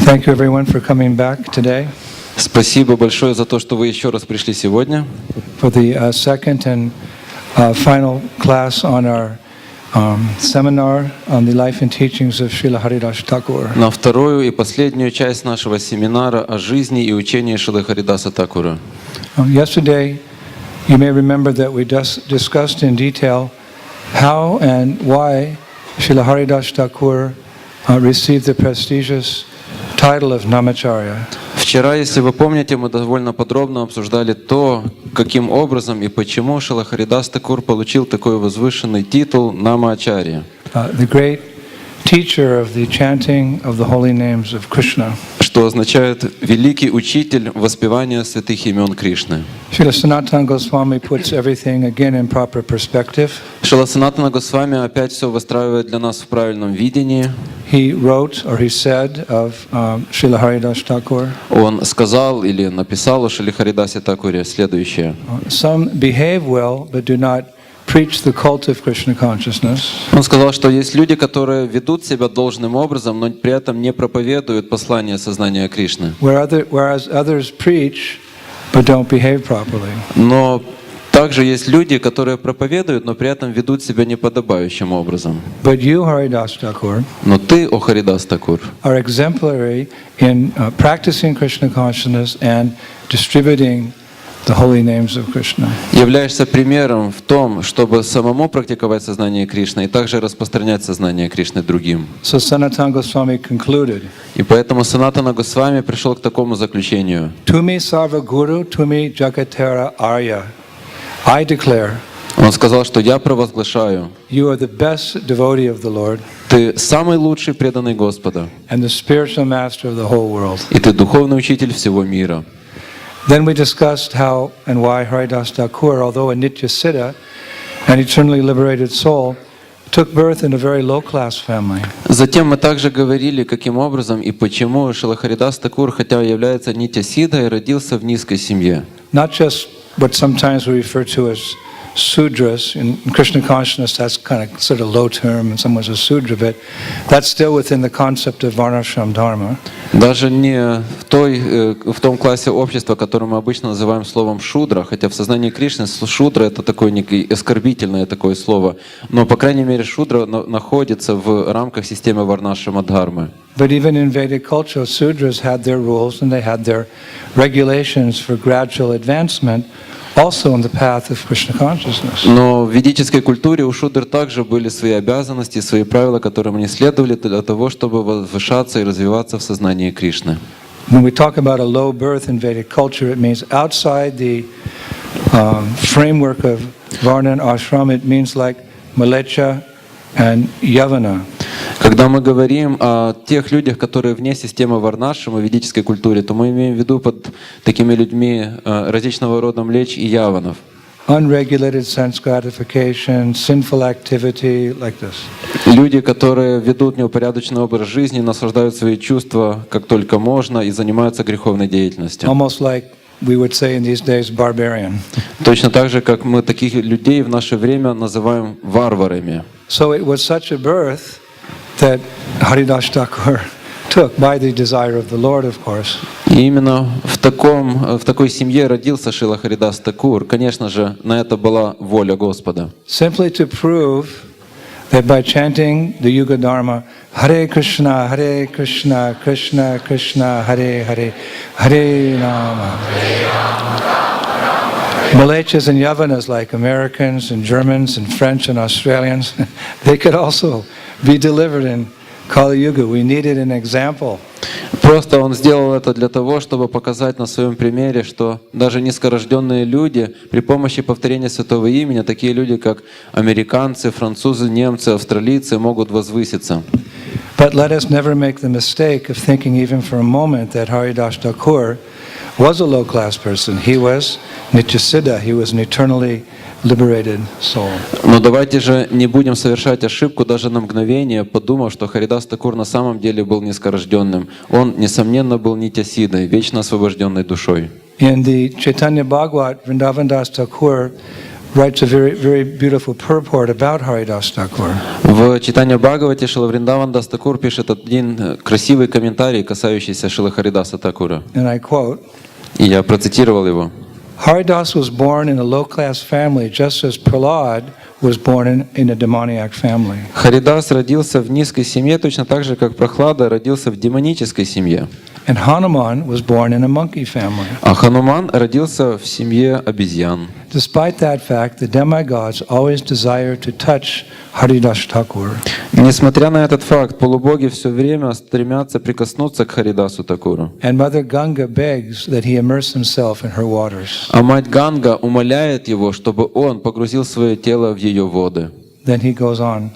Thank you everyone for coming back today. Спасибо большое за то, что вы еще раз пришли сегодня. For the second and final class on our seminar on the life and teachings of Шрилы Харидаса Тхакура. На вторую и последнюю часть нашего семинара о жизни и учении Шрилы Харидаса Тхакура. Yesterday, you may remember that we discussed in detail how and why Шрила Харидаса Тхакура received the prestigious title of Namacharya. Вчера, если вы помните, мы довольно подробно обсуждали то, каким образом и почему Шрила Харидас Тхакур получил такой возвышенный титул Намачарья. The great teacher of the chanting of the holy names of Krishna. Что означает великий учитель воспевания святых имен Кришны. Шрила Sanatana Goswami puts everything again in proper perspective. Шрила Санатана Госвами опять все выстраивает для нас в правильном видении. He wrote or he said of Шрила Харидаса Тхакура. Он сказал или написал о Шриле Харидасе Тхакуре следующее. Some behave well, but do not preach the cult of Krishna consciousness. Он сказал, что есть люди, которые ведут себя должным образом, но при этом не проповедуют послание сознания Кришны. Whereas others preach, but don't behave properly. Но также есть люди, которые проповедуют, но при этом ведут себя неподобающим образом. But you, Haridasa Thakur, Но ты, о Харидас Тхакур, are exemplary in practicing Krishna consciousness and distributing the holy names of Krishna. Являешься примером в том, чтобы самому практиковать сознание Кришны и также распространять сознание Кришны другим. So Sanatana Goswami concluded. И поэтому Санатана Госвами пришел к такому заключению. Tumi sarva guru, tumi jagatera arya. I declare. Он сказал, что я провозглашаю. You are the best devotee of the Lord. Ты самый лучший преданный Господа. And the spiritual master of the whole world. И ты духовный учитель всего мира. Then we discussed how and why Haridasa Thakur, although a Nityasiddha, an eternally liberated soul, took birth in a very low-class family. Затем мы также говорили, каким образом и почему Шрила Харидас Тхакур, хотя является Нитья-сиддхой, родился в низкой семье. Not just what sometimes we refer to as Sudras. In Krishna consciousness, that's kind of sort of low term, and someone's a Sudra, but that's still within the concept of Varnashram Dharma. Даже не в том классе общества, которое мы обычно называем словом шудра, хотя в сознании Кришны шудра это такое некое оскорбительное такое слово, но по крайней мере шудра находится в рамках системы Варнашрама Дхармы. But even in Vedic culture, Sudras had their rules and they had their regulations for gradual advancement. Also on the path of Krishna consciousness. Но в ведической культуре у шудр также были свои обязанности, свои правила, которым они следовали для того, чтобы возвышаться и развиваться в сознании Кришны. When we talk about a low birth in Vedic culture, it means outside the framework of Varna and Ashram. It means like Malecha and Yavana. Когда мы говорим о тех людях, которые вне системы Варнашрама, ведической культуре, то мы имеем в виду под такими людьми различного рода млеч и яванов. Unregulated sense gratification, sinful activity, like this. Люди, которые ведут неупорядоченный образ жизни, наслаждают свои чувства как только можно и занимаются греховной деятельностью. Almost like we would say in these days, barbarian. Точно так же, как мы таких людей в наше время называем варварами. So it was such a birth that Haridasa Thakur took by the desire of the Lord, of course. И именно в такой семье родился Шрила Харидас Тхакур. Конечно же, на это была воля Господа. Simply to prove that by chanting the Yuga Dharma, Hare Krishna, Krishna Krishna, Hare Hare, Hare Rama. Malechas and Yavanas, like Americans and Germans and French and Australians, they could also be delivered in Kali Yuga. We needed an example. Просто он сделал это для того, чтобы показать на своем примере, что даже низкорожденные люди при помощи повторения святого имени, такие люди, как американцы, французы, немцы, австралийцы, могут возвыситься. But let us never make the mistake of thinking even for a moment that Haridasa Thakur was a low-class person. He was Nityasiddha. He was an eternally liberated soul. Но давайте же не будем совершать ошибку даже на мгновение, подумав, что Харидас Тхакур на самом деле был низкорожденным. Он, несомненно, был Нитья-сиддхой, вечно освобожденной душой. In the Chaitanya Bhagavat, Vrindavan Das Thakur writes a very, very beautiful purport about Haridasa Thakur. В читании Бхагавати Шрила Вриндаван Дас Такур пишет один красивый комментарий, касающийся Шрилы Харидаса Тхакура. And I quote, И я процитировал его. Haridasa was born in a low-class family, just as Prahlad was born in a demoniac family. Харидас родился в низкой семье, точно так же, как Прохлада родился в демонической семье. And Hanuman was born in a monkey family. А Хануман родился в семье обезьян. Despite that fact, the demigods always desire to touch Haridasa Thakur. Несмотря на этот факт, полубоги все время стремятся прикоснуться к Харидасу Тхакуру. And Mother Ganga begs that he immerse himself in her waters. А мать Ганга умоляет его, чтобы он погрузил свое тело в ее воды. Then he goes on.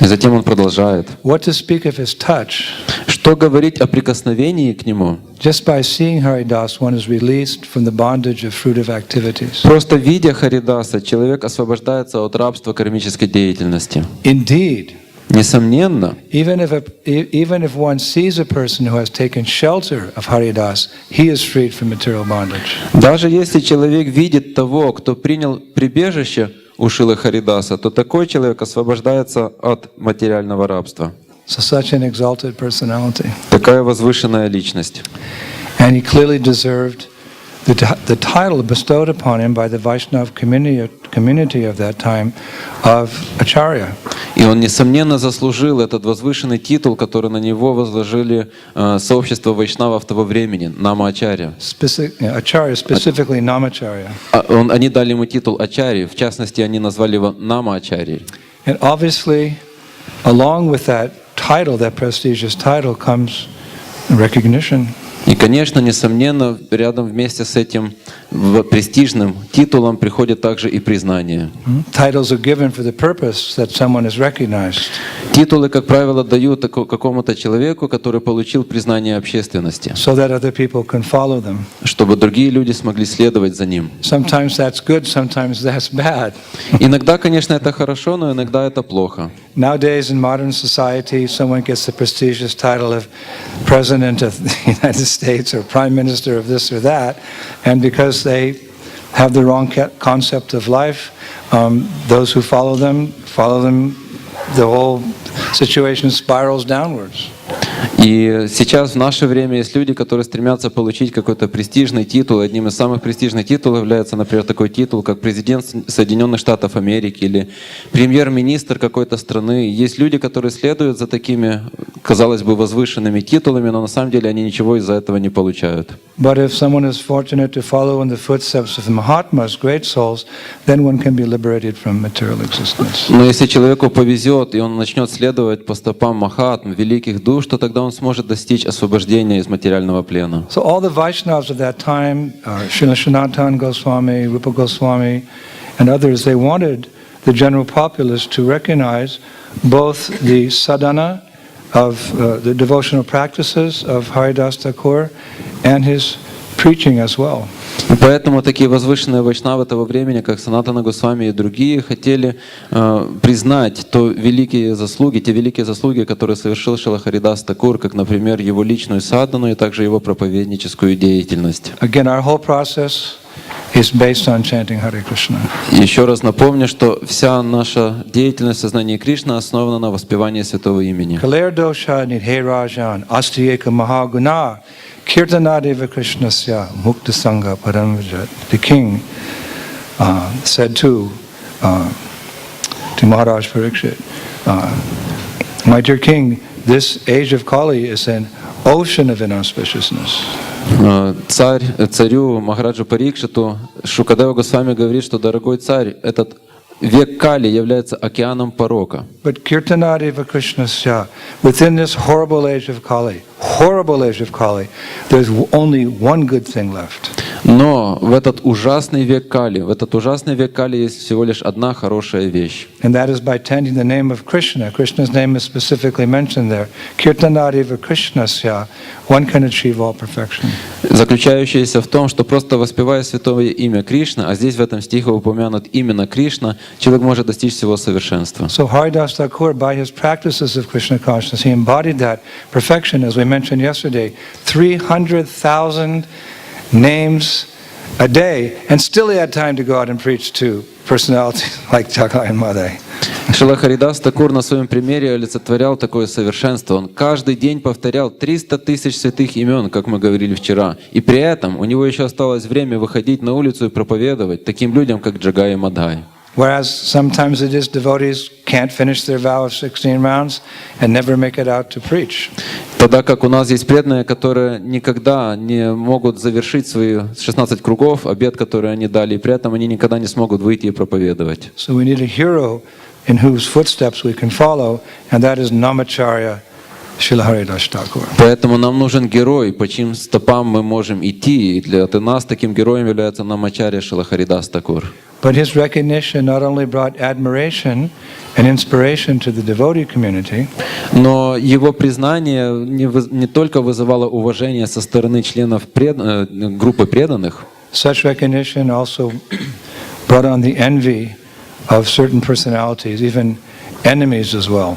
И затем он продолжает. What to speak of his touch? Что говорить о прикосновении к нему? Just by seeing Haridas, one is released from the bondage of fruitive activities. Просто видя Харидаса, человек освобождается от рабства кармической деятельности. Indeed, Несомненно, even if one sees a person who has taken shelter of Haridas, he is freed from material bondage. даже если человек видит того, кто принял прибежище у Шрилы Харидаса, то такой человек освобождается от материального рабства. So such an exalted personality. Такая возвышенная личность. And he clearly deserved the title bestowed upon him by the Vaishnava community of that time of Acharya. И он, несомненно, заслужил этот возвышенный титул, который на него возложили сообщество вайшнавов того времени, Нама-ачарья. Acharya, specifically Namacharya. Они дали ему титул Ачарьи, в частности, они назвали его Нама-ачарьей. And obviously, along with that title, that prestigious title, comes recognition. И, конечно, несомненно, рядом вместе с этим престижным титулом приходит также и признание. Titles are given for the purpose that someone is recognized. Титулы, как правило, дают какому-то человеку, который получил признание общественности, So that other people can follow them. чтобы другие люди смогли следовать за ним. Sometimes that's good, sometimes that's bad. Иногда, конечно, это хорошо, но иногда это плохо. Nowadays in modern society, someone gets the prestigious title of President of the United States or Prime Minister of this or that, and because they have the wrong concept of life, those who follow them, the whole situation spirals downwards. И сейчас, в наше время, есть люди, которые стремятся получить какой-то престижный титул. Одним из самых престижных титулов является, например, такой титул, как президент Соединенных Штатов Америки или премьер-министр какой-то страны. Есть люди, которые следуют за такими, казалось бы, возвышенными титулами, но на самом деле они ничего из-за этого не получают. But if someone is fortunate to follow in the footsteps of the Mahatmas, great souls, then one can be liberated from material existence. Но если человеку повезет, и он начнет следовать по стопам Махатм, великих душ, то тогда он сможет достичь освобождения из материального плена. So all the Vaishnavas of that time, Srila Sanatana Goswami, Rupa Goswami, and others, they wanted the general populace to recognize both the sadhana of the devotional practices of Haridasa Thakur and his preaching as well. И поэтому такие возвышенные вайшнавы того времени, как Санатана Госвами и другие, хотели признать те великие заслуги, которые совершил Шрила Харидас Тхакур, как, например, его личную садхану и также его проповедническую деятельность. Again, our whole process is based on chanting Hare Krishna. Еще раз напомню, что вся наша деятельность в сознании Кришны основана на воспевании Святого Имени. Kaler dosha nidhe rajan astiyeka mahaguna kirtanadeva krishnasya mukta sangha paramvijat. The king said to Maharaj Parikshit, my dear king, this age of Kali is an ocean of inauspiciousness. Царю Махараджу Парикшиту Шукадева Госвами говорит, что, дорогой царь, этот век Кали является океаном порока. But Kirtanadeva Krishnasya, within this horrible age of Kali, there's only one good thing left. Но в этот ужасный век Кали есть всего лишь одна хорошая вещь. And that is by chanting the name of Krishna. Krishna's name is specifically mentioned there. Kirtanadeva Krishnasya, one can achieve all perfection. Заключающаяся в том, что просто воспевая святое имя Кришна, а здесь в этом стихе упомянут именно Кришна, человек может достичь всего совершенства. So Haridasa Thakur, by his practices of Krishna consciousness, he embodied that perfection, as we mentioned yesterday. 300,000 names a day, and still he had time to go out and preach to personalities like Thakura and Madai. Шрила Харидаса Тхакура на своем примере олицетворял такое совершенство. Он каждый день повторял 300 тысяч святых имен, как мы говорили вчера. И при этом у него еще осталось время выходить на улицу и проповедовать таким людям, как Джагай и Мадхай. Whereas sometimes it is devotees can't finish their vow of 16 rounds and never make it out to preach. Тогда как у нас есть преданные, которые никогда не могут завершить свои 16 кругов, обет, который они дали, и при этом они никогда не смогут выйти и проповедовать. So we need a hero in whose footsteps we can follow, and that is Namacharya Srila Haridasa Thakur. Поэтому нам нужен герой, по чьим стопам мы можем идти. И для нас таким героем является Намачарья Шрила Харидаса Тхакур. But his recognition not only brought admiration and inspiration to the devotee community, но его признание не только вызывало уважение со стороны членов группы преданных, such recognition also brought on the envy of certain personalities, even enemies as well.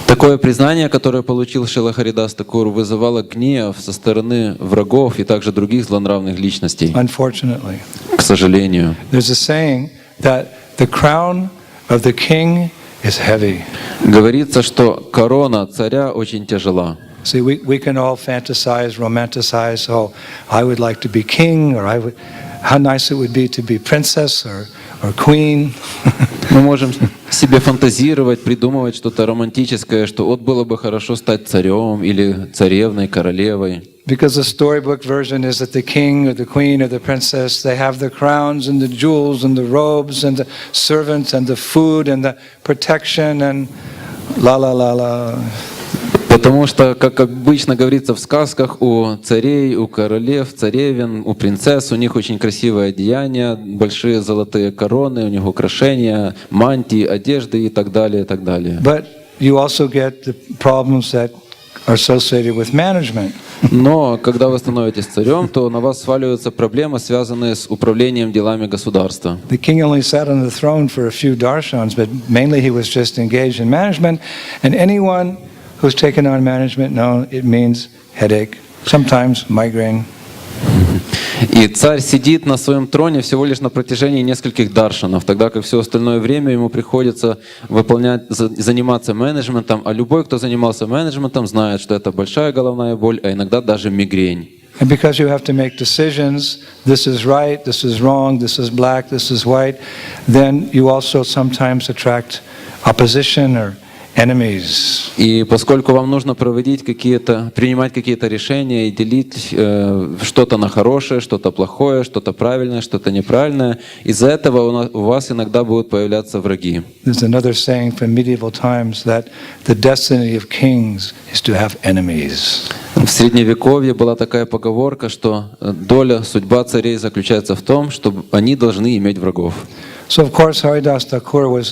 Такое признание, которое получил Шрила Харидаса Тхакур, вызывало гнев со стороны врагов и также других злонравных личностей. Unfortunately, к сожалению. There's a saying that the crown of the king is heavy. Говорится, что корона царя очень тяжела. See, we can all fantasize, romanticize. Oh, I would like to be king, or how nice it would be to be princess or queen. Мы можем себе фантазировать, придумывать что-то романтическое, что вот было бы хорошо стать царем или царевной, королевой. Because the storybook version is that the king or the queen or the princess, they have the crowns and the jewels and the robes and the servants and the food and the protection and la la la la. Потому что, как обычно говорится в сказках, у царей, у королев, царевен, у принцесс, у них очень красивое одеяние, большие золотые короны, у них украшения, мантии, одежды и так далее, и так далее. But you also get the problems that are associated with management. Но когда вы становитесь царем, то на вас сваливаются проблемы, связанные с управлением делами государства. The king only sat on the throne for a few darshans, but mainly he was just engaged in management. And anyone who's taken on management, no, it means headache, sometimes migraine. И царь сидит на своем троне всего лишь на протяжении нескольких даршанов, тогда как все остальное время ему приходится заниматься менеджментом, а любой, кто занимался менеджментом, знает, что это большая головная боль, а иногда даже мигрень. And because you have to make decisions, this is right, this is wrong, this is black, this is white, then you also sometimes attract opposition or enemies. И поскольку вам нужно принимать какие-то решения и делить что-то на хорошее, что-то плохое, что-то правильное, что-то неправильное, из-за этого у вас иногда будут появляться враги. There's another saying from medieval times that the destiny of kings is to have enemies. В Средневековье была такая поговорка, что судьба царей заключается в том, что они должны иметь врагов. So of course Haridasa Thakur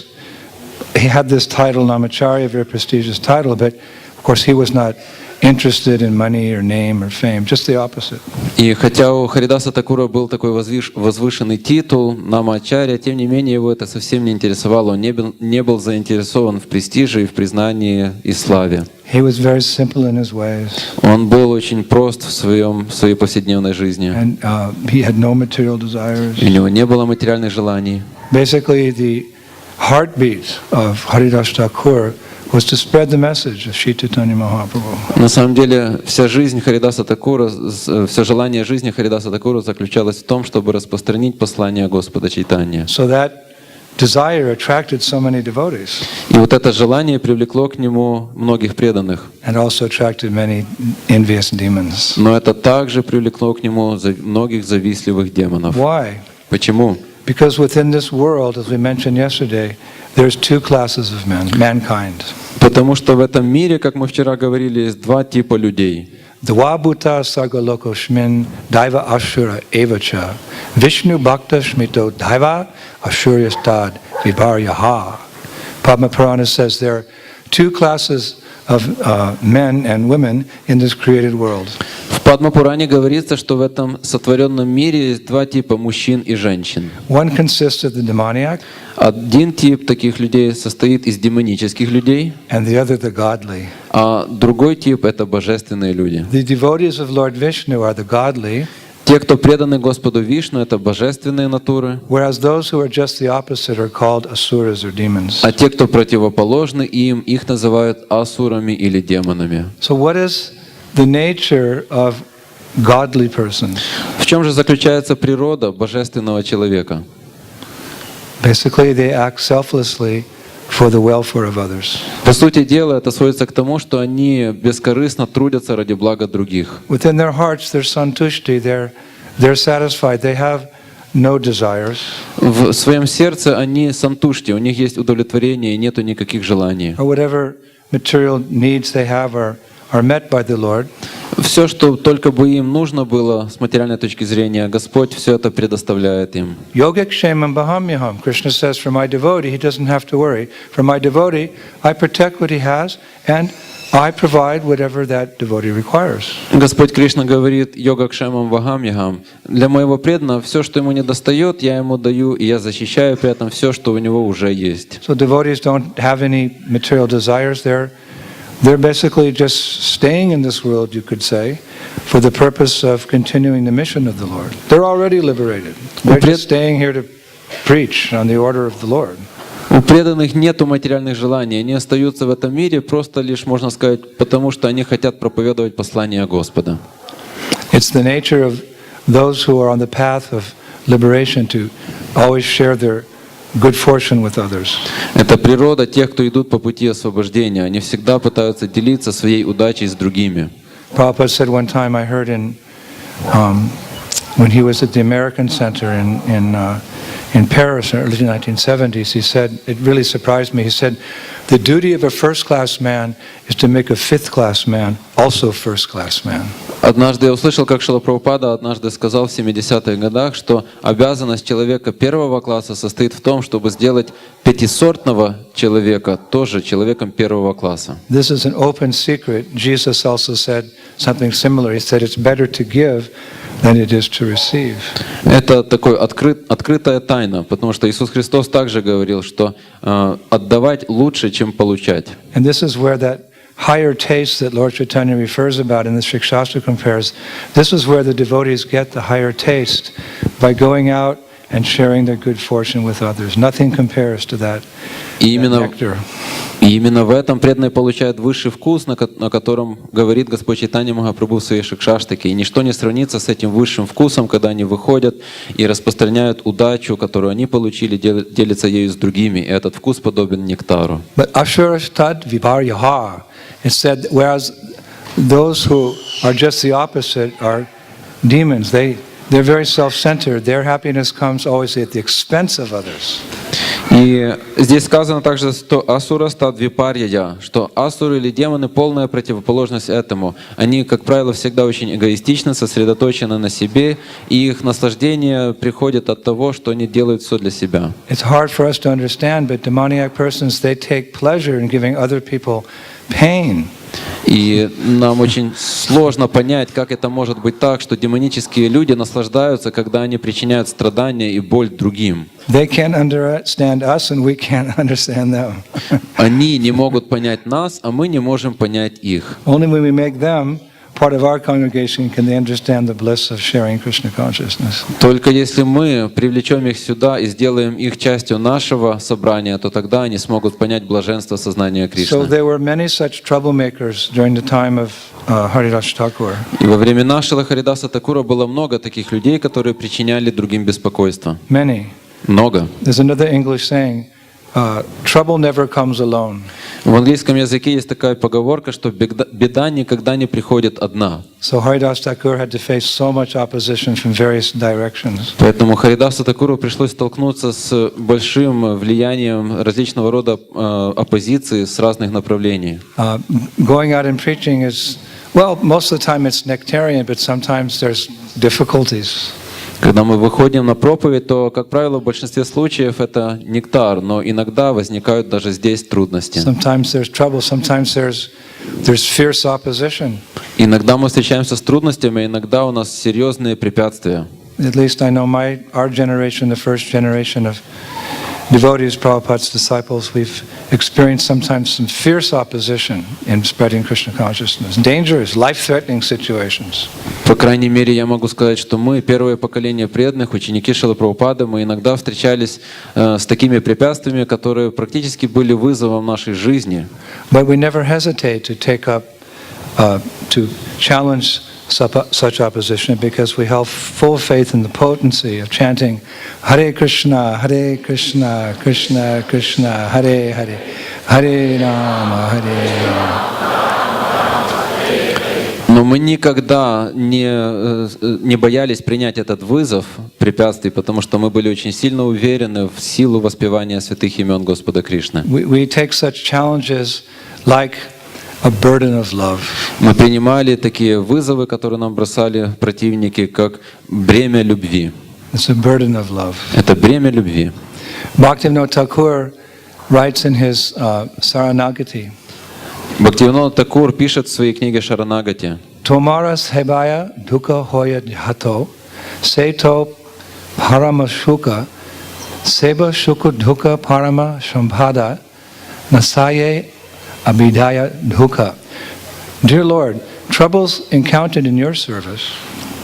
he had this title, Namacharya, a very prestigious title, but of course he was not interested in money or name or fame, just the opposite. И хотя у Харидаса Тхакура был такой возвышенный титул, Намачарья, тем не менее его это совсем не интересовало. Он не был заинтересован в престиже и в признании и славе. He was very simple in his ways. Он был очень прост в своей повседневной жизни. And he had no material desires. У него не было материальных желаний. Basically, the heartbeat of Haridasa Thakur was to spread the message of Sri Chaitanya Mahaprabhu. На самом деле, вся жизнь Харидаса Тхакура, все желание жизни Харидаса Тхакура заключалось в том, чтобы распространить послание Господа Чайтаньи. So that desire attracted so many devotees. И вот это желание привлекло к нему многих преданных. And also attracted many envious demons. Но это также привлекло к нему многих завистливых демонов. Why? Почему? Because within this world, as we mentioned yesterday, there's two classes of mankind. Потому что в этом мире, как мы вчера говорили, есть два типа людей. Dvabhuta sargaloko shmin daiva ashura evacha Vishnu bhakta shmito daiva ashuryastad vivaryaha. Padma Purana says there are two classes of men and women in this created world. В Падма-Пуране говорится, что в этом сотворенном мире есть два типа мужчин и женщин. One consists of the demoniac. Один тип таких людей состоит из демонических людей, And the other the godly. а другой тип — это божественные люди. The devotees of Lord Vishnu are the godly. Те, кто преданы Господу Вишну, это божественные натуры. Whereas those who are just the opposite are called asuras or demons. А те, кто противоположны им, их называют асурами или демонами. So what is the nature of godly persons? В чем же заключается природа божественного человека? Basically, they act selflessly for the welfare of others. По сути дела, это сводится к тому, что они бескорыстно трудятся ради блага других. Within their hearts, they're santushti, they're satisfied, they have no desires. В своем сердце они сантушти, у них есть удовлетворение и нету никаких желаний. Or whatever material needs they have are met by the Lord. Все, что только бы им нужно было с материальной точки зрения, Господь все это предоставляет им. Yogakshemam bahamyaham. Krishna says, for my devotee, he doesn't have to worry. For my devotee, I protect what he has, and I provide whatever that devotee requires. Господь Кришна говорит: «Йога кшемам вагамьягам». Для моего преданного все, что ему не достает, я ему даю, и я защищаю при этом все, что у него уже есть. So devotees don't have any material desires. They're basically just staying in this world, you could say, for the purpose of continuing the mission of the Lord. They're already liberated. They're just staying here to preach on the order of the Lord. У преданных нету материальных желаний, они остаются в этом мире просто лишь, можно сказать, потому что они хотят проповедовать послание Господа. It's the nature of those who are on the path of liberation to always share their good fortune with others. Это природа тех, кто идут по пути освобождения. Они всегда пытаются делиться своей удачей с другими. Prabhupada said one time, I heard when he was at the American Center in Paris in the early 1970s, he said, it really surprised me, he said, the duty of a first-class man is to make a fifth-class man also a first-class man. Однажды я услышал, как Шрила Прабхупада однажды сказал в 70-х годах, что обязанность человека первого класса состоит в том, чтобы сделать пятисортного человека тоже человеком первого класса. This is an open secret. Jesus also said something similar. He said it's better to give than it is to receive. Это такой открытая тайна, потому что Иисус Христос также говорил, что отдавать лучше, чем получать. And this is where that higher taste that Lord Chaitanya refers about in the Shikshastra compares, this is where the devotees get the higher taste by going out and sharing their good fortune with others. Nothing compares to that nectar. И именно в этом преданные получают высший вкус, на котором говорит Господь Чайтанья Махапрабху в своей Шикшаштаке. И ничто не сравнится с этим высшим вкусом, когда они выходят и распространяют удачу, которую они получили, делятся ею с другими. И этот вкус подобен нектару. But Ashuratad Viparyaha, it said, whereas those who are just the opposite are demons. They're very self-centered. Their happiness comes always at the expense of others. И здесь сказано также, что асура стад випарья, что асуры или демоны — полная противоположность этому. Они, как правило, всегда очень эгоистичны, сосредоточены на себе, и их наслаждение приходит от того, что они делают все для себя. It's hard for us to understand, but demoniac persons, they take pleasure in giving other people pain. И нам очень сложно понять, как это может быть так, что демонические люди наслаждаются, когда они причиняют страдания и боль другим. They can't understand us, and we can't understand them. Они не могут понять нас, а мы не можем понять их. Only when we make them part of our congregation can they understand the bliss of sharing Krishna consciousness. Только если мы привлечем их сюда и сделаем их частью нашего собрания, то тогда они смогут понять блаженство сознания Кришны. So there were many such troublemakers during the time of Haridasa Thakur. И во времена Шрилы Харидаса Тхакура было много таких людей, которые причиняли другим беспокойство. Many. Много. There's another English saying, trouble never comes alone. В английском языке есть такая поговорка, что беда никогда не приходит одна. So Haridasa Thakur had to face so much opposition from various directions. Поэтому Харидасу Тхакуру пришлось столкнуться с большим влиянием различного рода оппозиции с разных направлений. Going out and preaching is, well, most of the time it's nectarian, but sometimes there's difficulties. Когда мы выходим на проповедь, то, как правило, в большинстве случаев это нектар, но иногда возникают даже здесь трудности. Sometimes there's trouble, sometimes there's fierce opposition. Иногда мы встречаемся с трудностями, иногда у нас серьезные препятствия. At least I know our generation, the first generation of devotees, Prabhupada's disciples, we've experienced sometimes some fierce opposition in spreading Krishna consciousness, dangerous, life-threatening situations. По крайней мере, я могу сказать, что мы, первое поколение преданных, ученики Шрилы Прабхупады, мы иногда встречались с такими препятствиями, которые практически были вызовом нашей жизни. But we never hesitate to take up, to challenge such opposition because we have full faith in the potency of chanting Hare Krishna, Krishna Krishna, Hare Hare, Hare Rama, Hare Rama. Но мы никогда не боялись принять этот вызов препятствий, потому что мы были очень сильно уверены в силу воспевания святых имен Господа Кришны. We take such challenges like a burden of love. Мы принимали такие вызовы, которые нам бросали противники, как бремя любви. It's a burden of love. Это бремя любви. Bhakti Thakura writes in his Saranagati. Бхактивинода Thakura пишет в своей книге Шаранагати. Tomara sebaya dukkha hoya hato, seto parama shuka, seba shuka dukkha parama shambhada, nasaye abhidaya dukkha. Dear Lord, troubles encountered in your service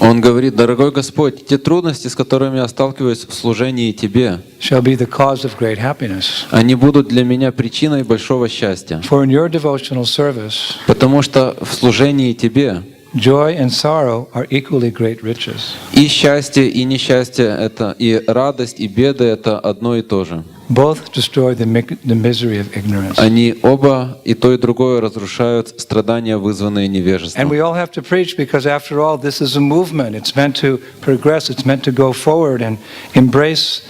Он говорит: дорогой Господь, те трудности, с которыми я сталкиваюсь в служении Тебе, shall be the cause of great happiness. они будут для меня причиной большого счастья. For in your devotional service, Потому что в служении Тебе joy and sorrow are equally great riches. и счастье, и несчастье — это и радость, и беды — это одно и то же. Both destroy the misery of ignorance. Они оба, и то, и другое, разрушают страдания, вызванные невежеством. And we all have to preach because, after all, this is a movement. It's meant to progress. It's meant to go forward and embrace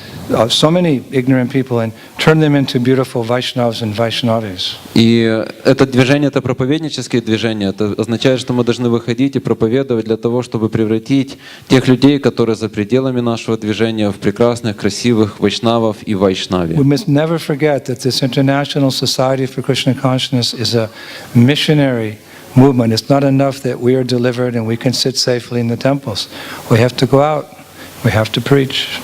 so many ignorant people and turn them into beautiful Vaishnavas and Vaishnavis. И это движение, это проповедническое движение. Это означает, что мы должны выходить и проповедовать для того, чтобы превратить тех людей, которые за пределами нашего движения, в прекрасных, красивых вайшнавов и вайшнави. We must never forget that this International Society for Krishna Consciousness is a missionary movement. It's not enough that we are delivered and we can sit safely in the temples. We have to go out. We have to preach.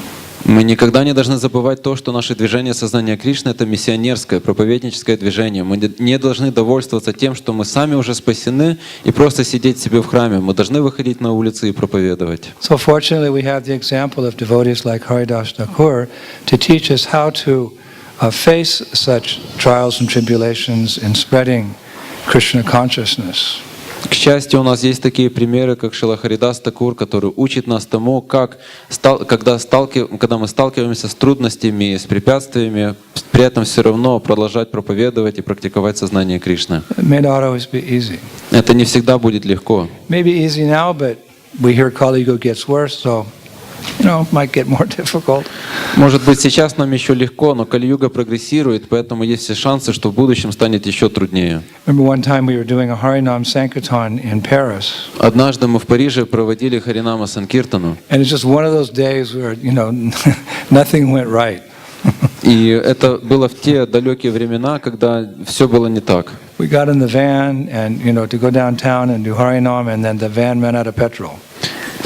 Мы никогда не должны забывать то, что наше движение сознания Кришны — это миссионерское, проповедническое движение. Мы не должны довольствоваться тем, что мы сами уже спасены, и просто сидеть себе в храме. Мы должны выходить на улицы и проповедовать. So fortunately, we have the example of devotees like Haridasa Thakur to teach us how to face such trials and tribulations in spreading Krishna consciousness. К счастью, у нас есть такие примеры, как Шрила Харидаса Тхакура, который учит нас тому, как, когда мы сталкиваемся с трудностями, с препятствиями, при этом все равно продолжать проповедовать и практиковать сознание Кришны. It may not always be easy. Это не всегда будет легко. Maybe easy now, but we hear Kali Yuga gets worse, so it might get more difficult. Может быть, сейчас нам еще легко, но Кали-юга прогрессирует, поэтому есть все шансы, что в будущем станет еще труднее. Remember one time we were doing a Harinam Sankirtan in Paris. Однажды мы в Париже проводили Харинама Санкиртану. And it's just one of those days where, nothing went right. И это было в те далекие времена, когда все было не так. We got in the van and, to go downtown and do Harinam, and then the van ran out of petrol.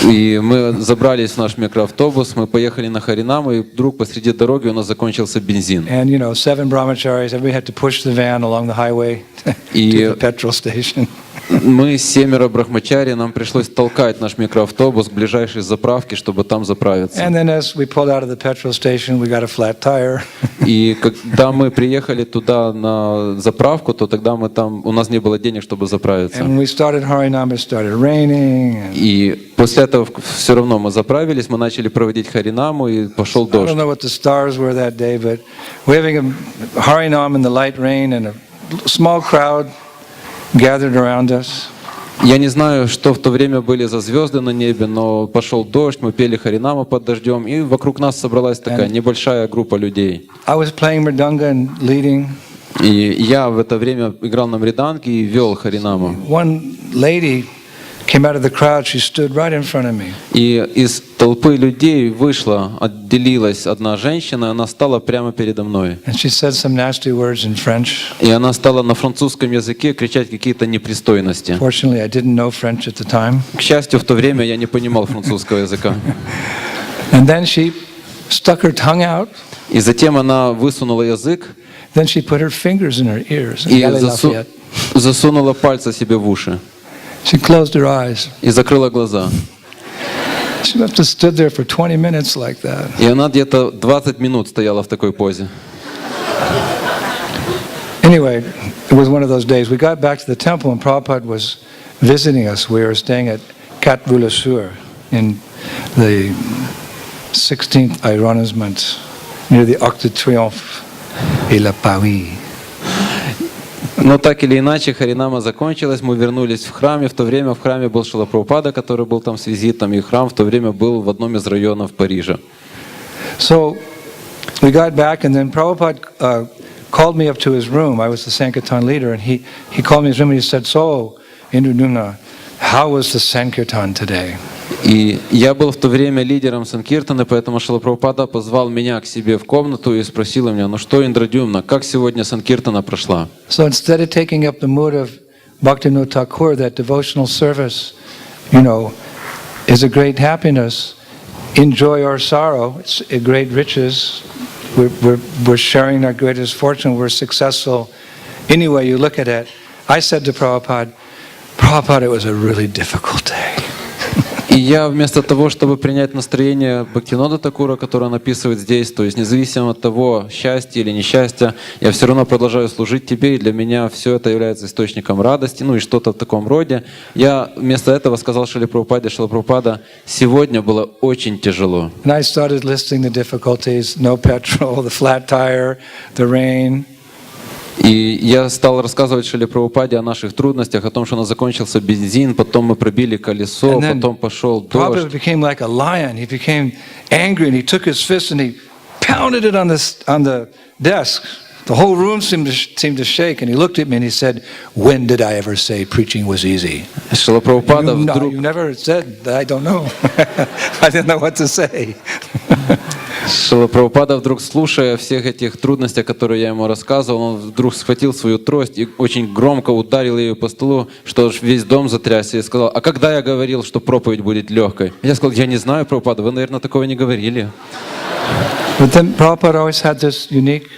И мы забрались в наш микроавтобус, мы поехали на Харинам, и вдруг посреди дороги у нас закончился бензин. And 7 brahmacharis, everybody had to push the van along the highway to the petrol station. Мы 7 брахмачари, нам пришлось толкать наш микроавтобус к ближайшей заправке, чтобы там заправиться. And then as we pulled out of the petrol station, we got a flat tire. И когда мы приехали туда на заправку, то тогда у нас не было денег, чтобы заправиться. And when we started Harinam, it started raining. И после этого все равно мы заправились, мы начали проводить Харинаму, и пошел I дождь. don't know what the stars were that day, but we're having a Harinam in the light rain, and a small crowd gathered around us. Я не знаю, что в то время были за звезды на небе, но пошел дождь, мы пели Харинаму под дождем, и вокруг нас собралась такая небольшая группа людей. I was playing mridanga and leading. И я в это время играл на мриданге и вел Харинаму. One lady came out of the crowd. She stood right in front of me. И из толпы людей отделилась одна женщина, она стала прямо передо мной. And she said some nasty words in French. И она стала на французском языке кричать какие-то непристойности. Fortunately, I didn't know French at the time. К счастью, в то время я не понимал французского языка. And then she stuck her tongue out. И затем она высунула язык Then she put her fingers in her ears. и засунула пальцы себе в уши. She closed her eyes. И закрыла глаза. She must have stood there for 20 minutes like that. И она где-то 20 минут стояла в такой позе. Anyway, it was one of those days. We got back to the temple and Prabhupada was visiting us. We were staying at Katvulasur in the 16th arrondissement near the Arc de Triomphe et la Paris. Но так или иначе, Харинама закончилась, мы вернулись в храме. В то время в храме был Шрила Прабхупада, который был там с визитом, и храм в то время был в одном из районов Парижа. So we got back, and then Prabhupada called me up to his room. I was the Sankirtan leader, and he called me to his room and he said, "So, Indradyumna, how was the Sankirtan today?" И я был в то время лидером Санкиртаны, поэтому Шрила Прабхупада позвал меня к себе в комнату и спросил меня: ну что, Индрадьюмна, как сегодня Санкиртана прошла? So instead of taking up the mood of Bhakti Thakura, that devotional service, you know, is a great happiness. Enjoy our sorrow; it's a great riches. We're sharing our greatest fortune. We're successful. Any way you look at it, I said to Prabhupada, it was a really difficult day. И я вместо того, чтобы принять настроение Бхактинода Thakura, которое он описывает здесь, то есть независимо от того, счастье или несчастье, я все равно продолжаю служить тебе, и для меня все это является источником радости, ну и что-то в таком роде. Я вместо этого сказал Шриле Прабхупаде: Шрила Прабхупада, сегодня было очень тяжело. And I started listing the difficulties: no petrol, the flat tire, the rain. И я стал рассказывать Шриле Прабхупаде о наших трудностях, о том, что у нас закончился бензин, потом мы пробили колесо, потом пошел дождь. Prabhupada became like a lion. He became angry, and he took his fist and he pounded it on the desk. The whole room seemed to shake, and he looked at me and he said, "When did I ever say preaching was easy?" Шрила Прабхупада вдруг... You never said that. I don't know. I didn't know what to say. Шрила Прабхупада вдруг, слушая о всех этих трудностях, которые я ему рассказывал, он вдруг схватил свою трость и очень громко ударил ее по столу, что весь дом затрясся, и сказал: а когда я говорил, что проповедь будет легкой? Я сказал: я не знаю, Прабхупада, вы, наверное, такого не говорили. But then Prabhupada always had this unique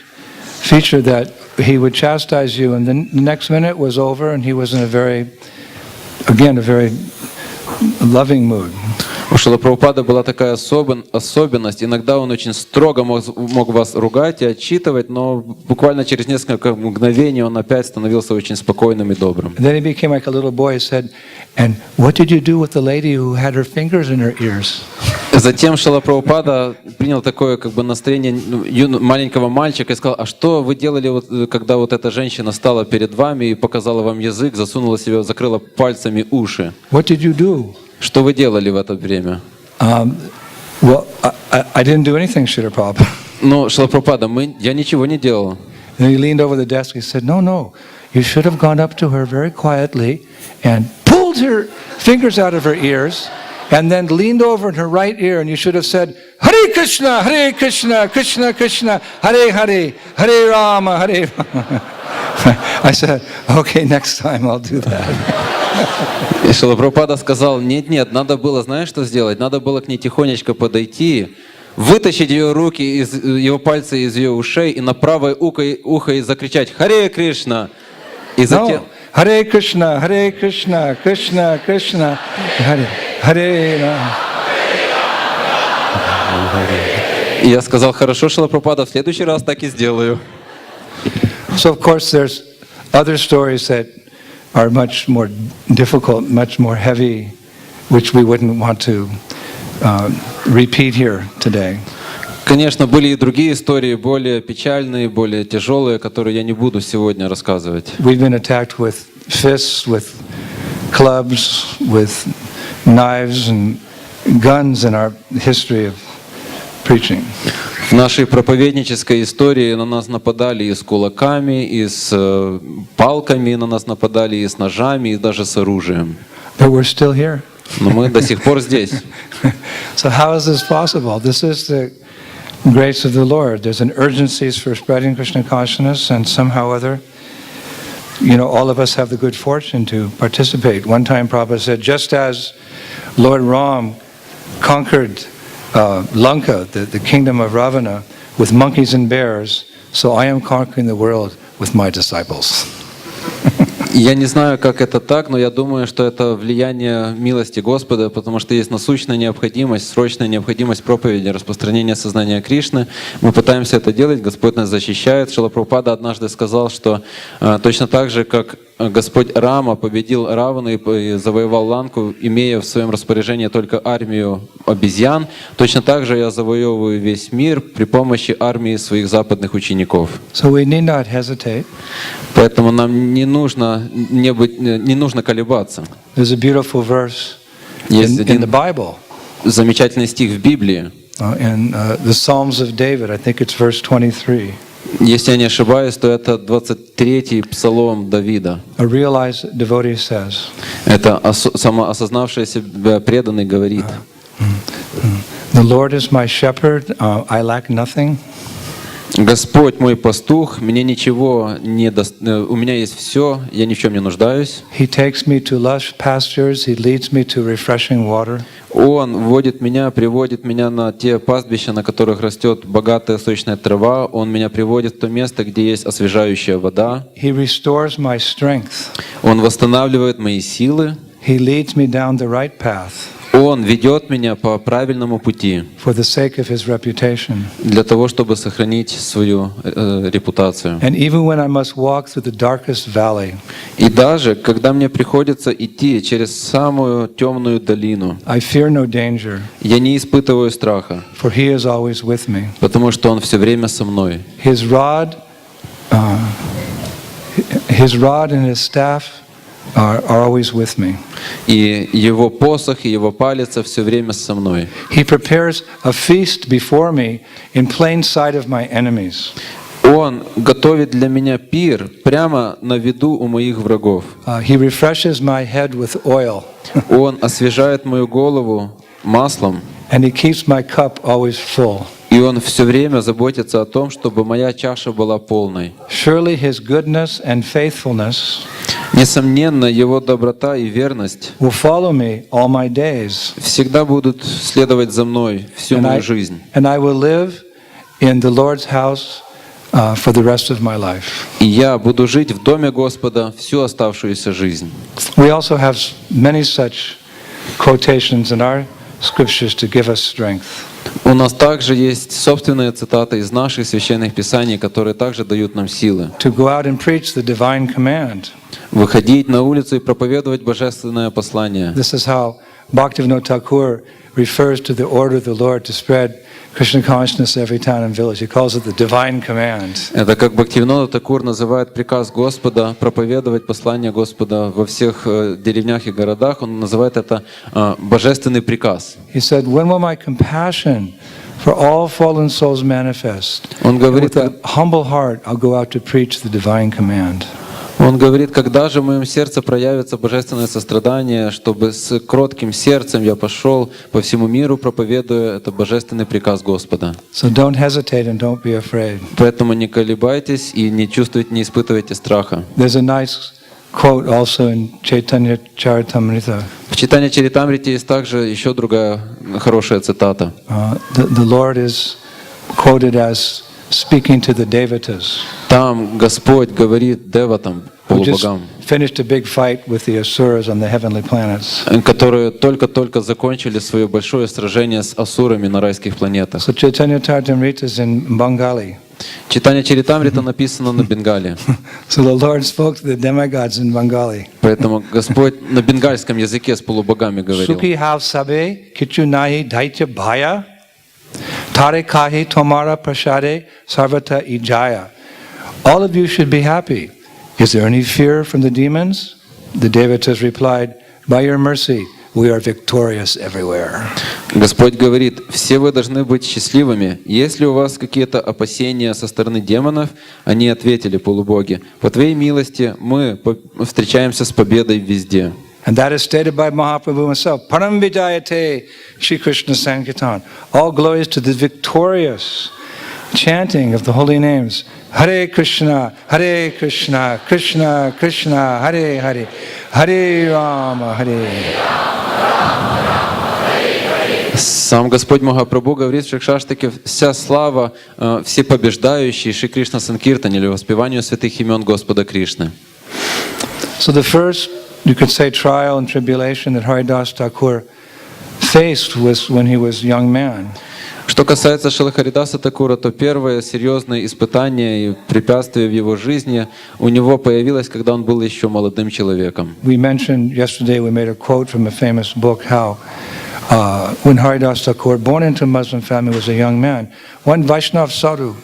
feature that he would chastise you, and then the next minute was over, and he was in a very loving mood. У Шрилы Прабхупады была такая особенность. Иногда он очень строго мог вас ругать и отчитывать, но буквально через несколько мгновений он опять становился очень спокойным и добрым. And then he became like a little boy. He said, "And what did you do with the lady who had her fingers in her ears?" Затем Шрила Прабхупада принял такое настроение маленького мальчика и сказал: а что вы делали, когда вот эта женщина стала перед вами и показала вам язык, засунула себе, закрыла пальцами уши? What did you do? Что вы делали в это время? Well, I didn't do anything, Srila Prabhupada. Ну, Шрила Прабхупада, я ничего не делал. And he leaned over the desk. He said, "No, you should have gone up to her very quietly and pulled her fingers out of her ears, and then leaned over in her right ear, and you should have said, 'Hare Krishna, Krishna Krishna, Hare Hare, Hare Rama, Hare Rama.'" I said, "Okay, next time I'll do that." И Шрила Прабхупада сказал: нет, надо было, знаешь, что сделать? Надо было к ней тихонечко подойти, вытащить ее руки, его пальцы из ее ушей и на правое ухо и закричать: «Харе Кришна!» И затем... Харе Кришна, Харе Кришна, Кришна Кришна, Харе Рама. И я сказал: хорошо, Шрила Прабхупада, в следующий раз так и сделаю. So of course there's other stories that are much more difficult, much more heavy, which we wouldn't want to repeat here today. Конечно, были и другие истории, более печальные, более тяжелые, которые я не буду сегодня рассказывать. We've been attacked with fists, with clubs, with knives and guns in our history of preaching. В нашей проповеднической истории на нас нападали и с кулаками, и с палками, на нас нападали и с ножами, и даже с оружием. But we're still here. Но мы до сих пор здесь. So how is this possible? This is the grace of the Lord. There's an urgency for spreading Krishna consciousness, and somehow or other, all of us have the good fortune to participate. One time Prabhupada said, just as Lord Ram conquered Lanka, the kingdom of Ravana, with monkeys and bears, so I am conquering the world with my disciples. Я не знаю, как это так, но я думаю, что это влияние милости Господа, потому что есть насущная необходимость, срочная необходимость проповеди, распространения сознания Кришны. Мы пытаемся это делать, Господь нас защищает. Шрила Прабхупада однажды сказал, что точно так же, как Господь Рама победил Равану и завоевал Ланку, имея в своем распоряжении только армию обезьян, точно так же я завоевываю весь мир при помощи армии своих западных учеников. So we need not hesitate. Поэтому нам не нужно колебаться. There's a beautiful verse Есть in один the Bible. замечательный стих в Библии. In the Psalms of David, I think it's verse 23. Если я не ошибаюсь, то это 23-й псалом Давида. A realized devotee says. Это самоосознавший себя преданный говорит. The Lord is my shepherd, I lack nothing. Господь мой пастух, мне ничего не у меня есть все, я ни в чем не нуждаюсь. He takes me to lush pastures, he leads me to refreshing water. Он вводит меня, приводит меня на те пастбища, на которых растет богатая сочная трава. Он меня приводит в то место, где есть освежающая вода. He restores my strength. Он восстанавливает мои силы. He leads me down the right path. Он ведет меня по правильному пути for the sake of his reputation. Для того, чтобы сохранить свою репутацию. And even when I must walk through the darkest valley, И даже когда мне приходится идти через самую темную долину, I fear no danger, я не испытываю страха, for he is always with me. потому что Он все время со мной. His rod and his staff are always with me. И Его посох, и Его палец все время со мной. He prepares a feast before me in plain sight of my enemies. Он готовит для меня пир прямо на виду у моих врагов. He refreshes my head with oil. Он освежает мою голову маслом. And he keeps my cup always full. И Он все время заботится о том, чтобы моя чаша была полной. Surely his goodness and faithfulness Несомненно, Его доброта и верность will follow me all my days. всегда будут следовать за мной всю мою жизнь. And I will live in the Lord's house for the rest of my life. И я буду жить в доме Господа всю оставшуюся жизнь. We also have many such quotations in our scriptures to give us strength. У нас также есть собственные цитаты из наших священных писаний, которые также дают нам силы. To go out and preach the divine command. Выходить на улицу и проповедовать божественное послание. This is how Bhakti Thakur refers to the order of the Lord to spread Krishna consciousness in every town and village. He calls it the divine command. Это как Бхактивинода Такур называет приказ Господа проповедовать послание Господа во всех деревнях и городах. Он называет это божественный приказ. He said, "When will my compassion for all fallen souls manifest? Он говорит, with a humble heart, I'll go out to preach the divine command." Он говорит, когда же в моем сердце проявится божественное сострадание, чтобы с кротким сердцем я пошел по всему миру, проповедуя это божественный приказ Господа. So don't hesitate and don't be afraid. Поэтому не колебайтесь и не чувствуйте, не испытывайте страха. There's a nice quote also in Chaitanya Charitamrita. В Чайтанья Чаритамрите есть также еще другая хорошая цитата. The Lord is quoted as speaking to the devatas. Там Господь говорит деватам, полубогам, finished a big fight with the asuras on the heavenly planets. которые только-только закончили свое большое сражение с асурами на райских планетах. So Chaitanya Charitamrita is in Bengali. Читание Чаритамрита написано на бенгале. So the Lord spoke to the demigods in Bengali. Поэтому Господь на бенгальском языке с полубогами говорил. Sukhi hav sabe kichu nahi daitya bhaya tare kahi tomara prasade sarvata ijaya. All of you should be happy. Is there any fear from the demons? The devatas replied, by your mercy, we are victorious everywhere. Господь говорит, все вы должны быть счастливыми. Если у вас какие-то опасения со стороны демонов, они ответили полубоги, по Твоей милости мы встречаемся с победой везде. And that is stated by Mahaprabhu himself. Param Vijayate Shri Krishna Sankirtan. All glories to the victorious chanting of the holy names. Hare Krishna, Krishna Krishna, Hare Hare, Hare Rama, Hare. Сам Господь Махапрабху говорит в Шикшаштаке: вся слава всепобеждающей Шри Кришна Санкиртане или воспеванию святых имен Господа Кришны. So the first, you could say, trial and tribulation that Haridasa Thakur faced was when he was a young man. Что касается Шрилы Харидаса Тхакура, то первое серьезное испытание и препятствие в его жизни у него появилось, когда он был еще молодым человеком. We mentioned yesterday, we made a quote from a famous book, how when Haridasa Thakur, born into a Muslim family, was a young man, one Vaishnav sadhu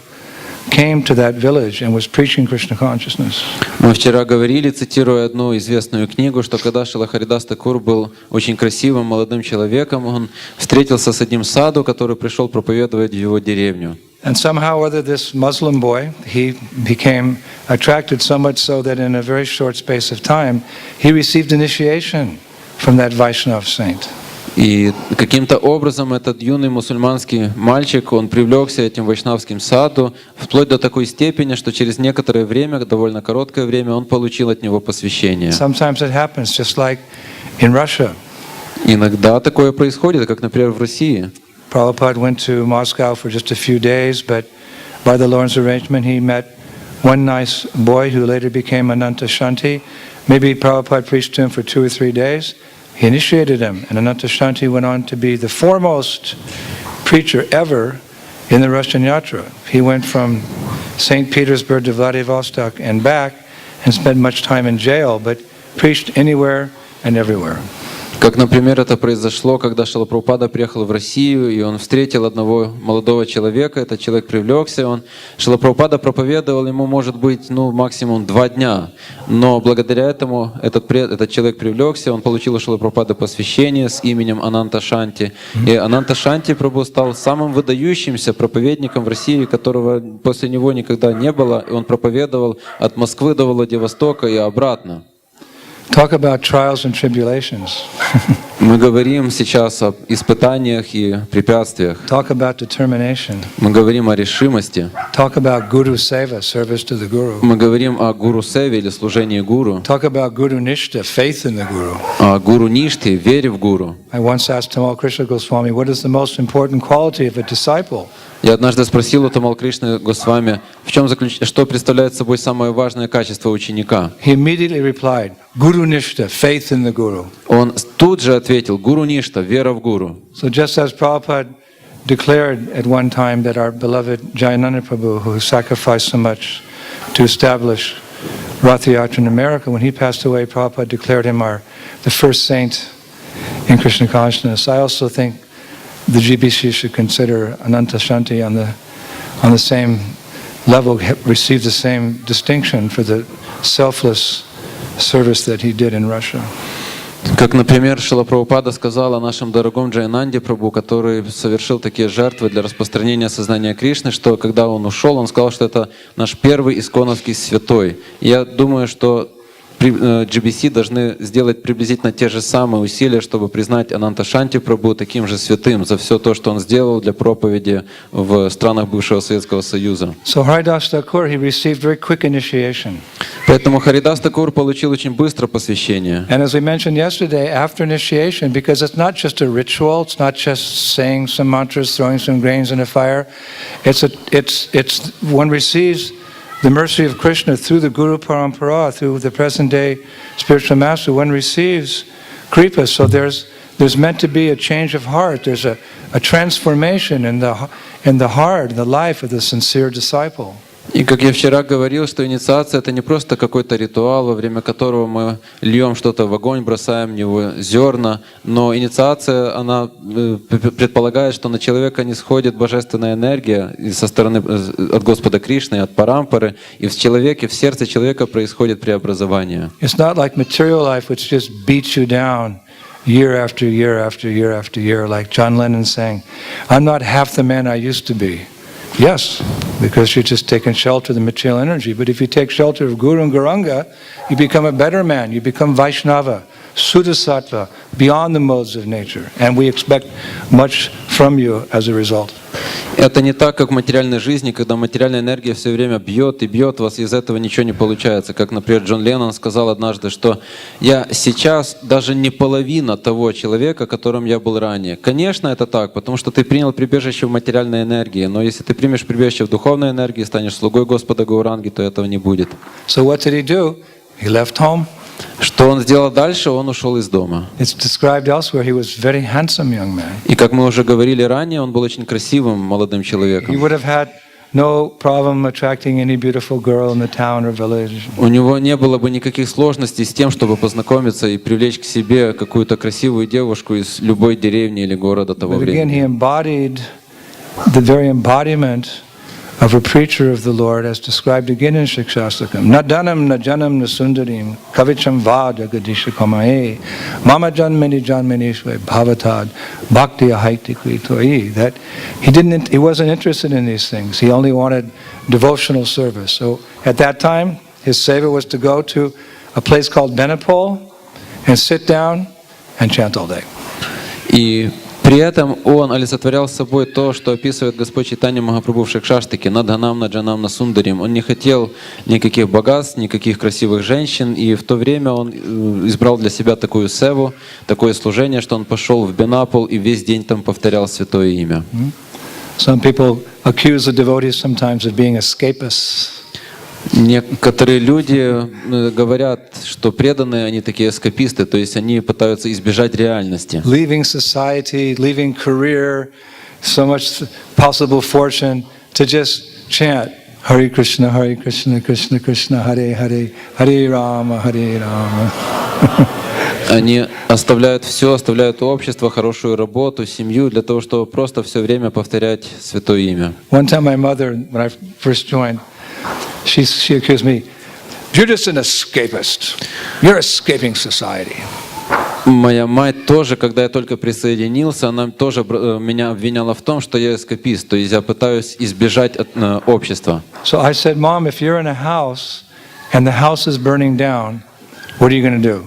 came to that village and was preaching Krishna consciousness. Мы вчера говорили, цитируя одну известную книгу, что когда Шрила Харидас Тхакур был очень красивым молодым человеком, он встретился с одним саду, который пришел проповедовать в его деревню. And somehow or other, this Muslim boy, he became attracted so much so that in a very short space of time, he received initiation from that Vaishnav saint. И каким-то образом этот юный мусульманский мальчик, он привлекся этим вайшнавским саду, вплоть до такой степени, что через некоторое время, довольно короткое время, он получил от него посвящение. Sometimes it happens, just like in Russia. Иногда такое происходит, как, например, в России. Prabhupada went to Moscow for just a few days, but by the Lord's arrangement, he met one nice boy who later became Ananta Shanti. Maybe Prabhupada preached to him for 2 or 3 days. He initiated him, and Ananta Shanti went on to be the foremost preacher ever in the Russian Yatra. He went from St. Petersburg to Vladivostok and back and spent much time in jail, but preached anywhere and everywhere. Как, например, это произошло, когда Шрила Прабхупада приехал в Россию, и он встретил одного молодого человека, этот человек привлекся, Шрила Прабхупада проповедовал ему, может быть, максимум 2 дня, но благодаря этому этот человек привлекся, он получил у Шрилы Прабхупады посвящение с именем Ананта Шанти, и Ананта Шанти Прабху стал самым выдающимся проповедником в России, которого после него никогда не было, и он проповедовал от Москвы до Владивостока и обратно. Talk about trials and tribulations. Мы говорим сейчас об испытаниях и препятствиях. Talk about determination. Мы говорим о решимости. Talk about guru seva, service to the guru. Мы говорим о гуру-севе или служении гуру. Talk about guru nishta, faith in the guru. О гуру-ниште, вере в гуру. I once asked Tamal Krishna Goswami, what is the most important quality of a disciple? Я однажды спросил у Тамал Кришны Госвами, что представляет собой самое важное качество ученика. He immediately replied, Guru Nishta, faith in the Guru. Он тут же ответил, Гуру Ништа, вера в Гуру. So just as Prabhupada declared at one time that our beloved Jayananda Prabhu, who sacrificed so much to establish Rath Yatra in America, when he passed away, Prabhupada declared him the first saint in Krishna consciousness. I also think the GBC should consider Ananta Shanti on the same level, receive the same distinction for the selfless service that he did in Russia. Как, например, Шрила Прабхупада сказал о нашем дорогом Джаянанде Прабху, который совершил такие жертвы для распространения сознания Кришны, что когда он ушел, он сказал, что это наш первый исконовский святой. Я думаю, что GBC должны сделать приблизительно те же самые усилия, чтобы признать Ананта Шанти Прабху таким же святым за все то, что он сделал для проповеди в странах бывшего Советского Союза. So Haridasa Thakur, he received very quick initiation. Поэтому Харидас Тхакур получил очень быстро посвящение. And as we mentioned yesterday, after initiation, because it's not just a ritual, it's not just saying some mantras, throwing some grains in a fire. It's one receives the mercy of Krishna through the Guru Parampara, through the present day spiritual master. One receives kripa, so there's meant to be a change of heart. There's a transformation in the heart, in the life of the sincere disciple. И как я вчера говорил, что инициация — это не просто какой-то ритуал, во время которого мы льем что-то в огонь, бросаем в него зерна, но инициация, она предполагает, что на человека не сходит божественная энергия со стороны от Господа Кришны, от Парампары, и в человеке, в сердце человека происходит преобразование. It's not like material life, which just beats you down year after year after year after year, like John Lennon saying, "I'm not half the man I used to be." Yes, because you're just taking shelter of the material energy. But if you take shelter of Guru and Gauranga, you become a better man. You become Vaishnava, Suddhasattva, beyond the modes of nature, and we expect much from you as a result. Это не так, как в материальной жизни, когда материальная энергия все время бьет и бьет вас, и из этого ничего не получается. Как, например, Джон Леннон сказал однажды, что «я сейчас даже не половина того человека, которым я был ранее». Конечно, это так, потому что ты принял прибежище в материальной энергии, но если ты примешь прибежище в духовной энергии, станешь слугой Господа Гауранги, то этого не будет. So what did he do? He left home. Что он сделал дальше? Он ушел из дома. It's described elsewhere. He was a very handsome young man. И как мы уже говорили ранее, он был очень красивым молодым человеком. He would have had no problem attracting any beautiful girl in the town or village. У него не было бы никаких сложностей с тем, чтобы познакомиться и привлечь к себе какую-то красивую девушку из любой деревни или города того But again, he времени. embodied the very embodiment of a preacher of the Lord, as described again in Shikshastakam. Nadanam najanam nasundarim kavicham vada gadisha kamae mama janmani janmanishve bhavatad bhakti ahaitikri toyi. That he wasn't interested in these things. He only wanted devotional service. So at that time, his seva was to go to a place called Benapole and sit down and chant all day. И при этом он олицетворял собой то, что описывает Господь Чайтанья Махапрабху в Шикшаштаке, «Надханам наджанам насундарим». Он не хотел никаких богатств, никаких красивых женщин, и в то время он избрал для себя такую севу, такое служение, что он пошел в Бенапол и весь день там повторял святое имя. Some people accuse the devotees sometimes of being escapists. Некоторые люди говорят, что преданные, они такие эскаписты, то есть они пытаются избежать реальности. Leaving society, leaving career, so much possible fortune to just chant Hare Krishna, Krishna Krishna, Hare Hare, Hare Rama, Hare Rama. Они оставляют все, оставляют общество, хорошую работу, семью для того, чтобы просто все время повторять святое имя. One time my mother, when I first joined, she accused me, "You're just an escapist. You're escaping society." Моя мать тоже, когда я только присоединился, она тоже меня обвиняла в том, что я эскапист, то есть я пытаюсь избежать от общества. So I said, "Mom, if you're in a house and the house is burning down, what are you going to do?"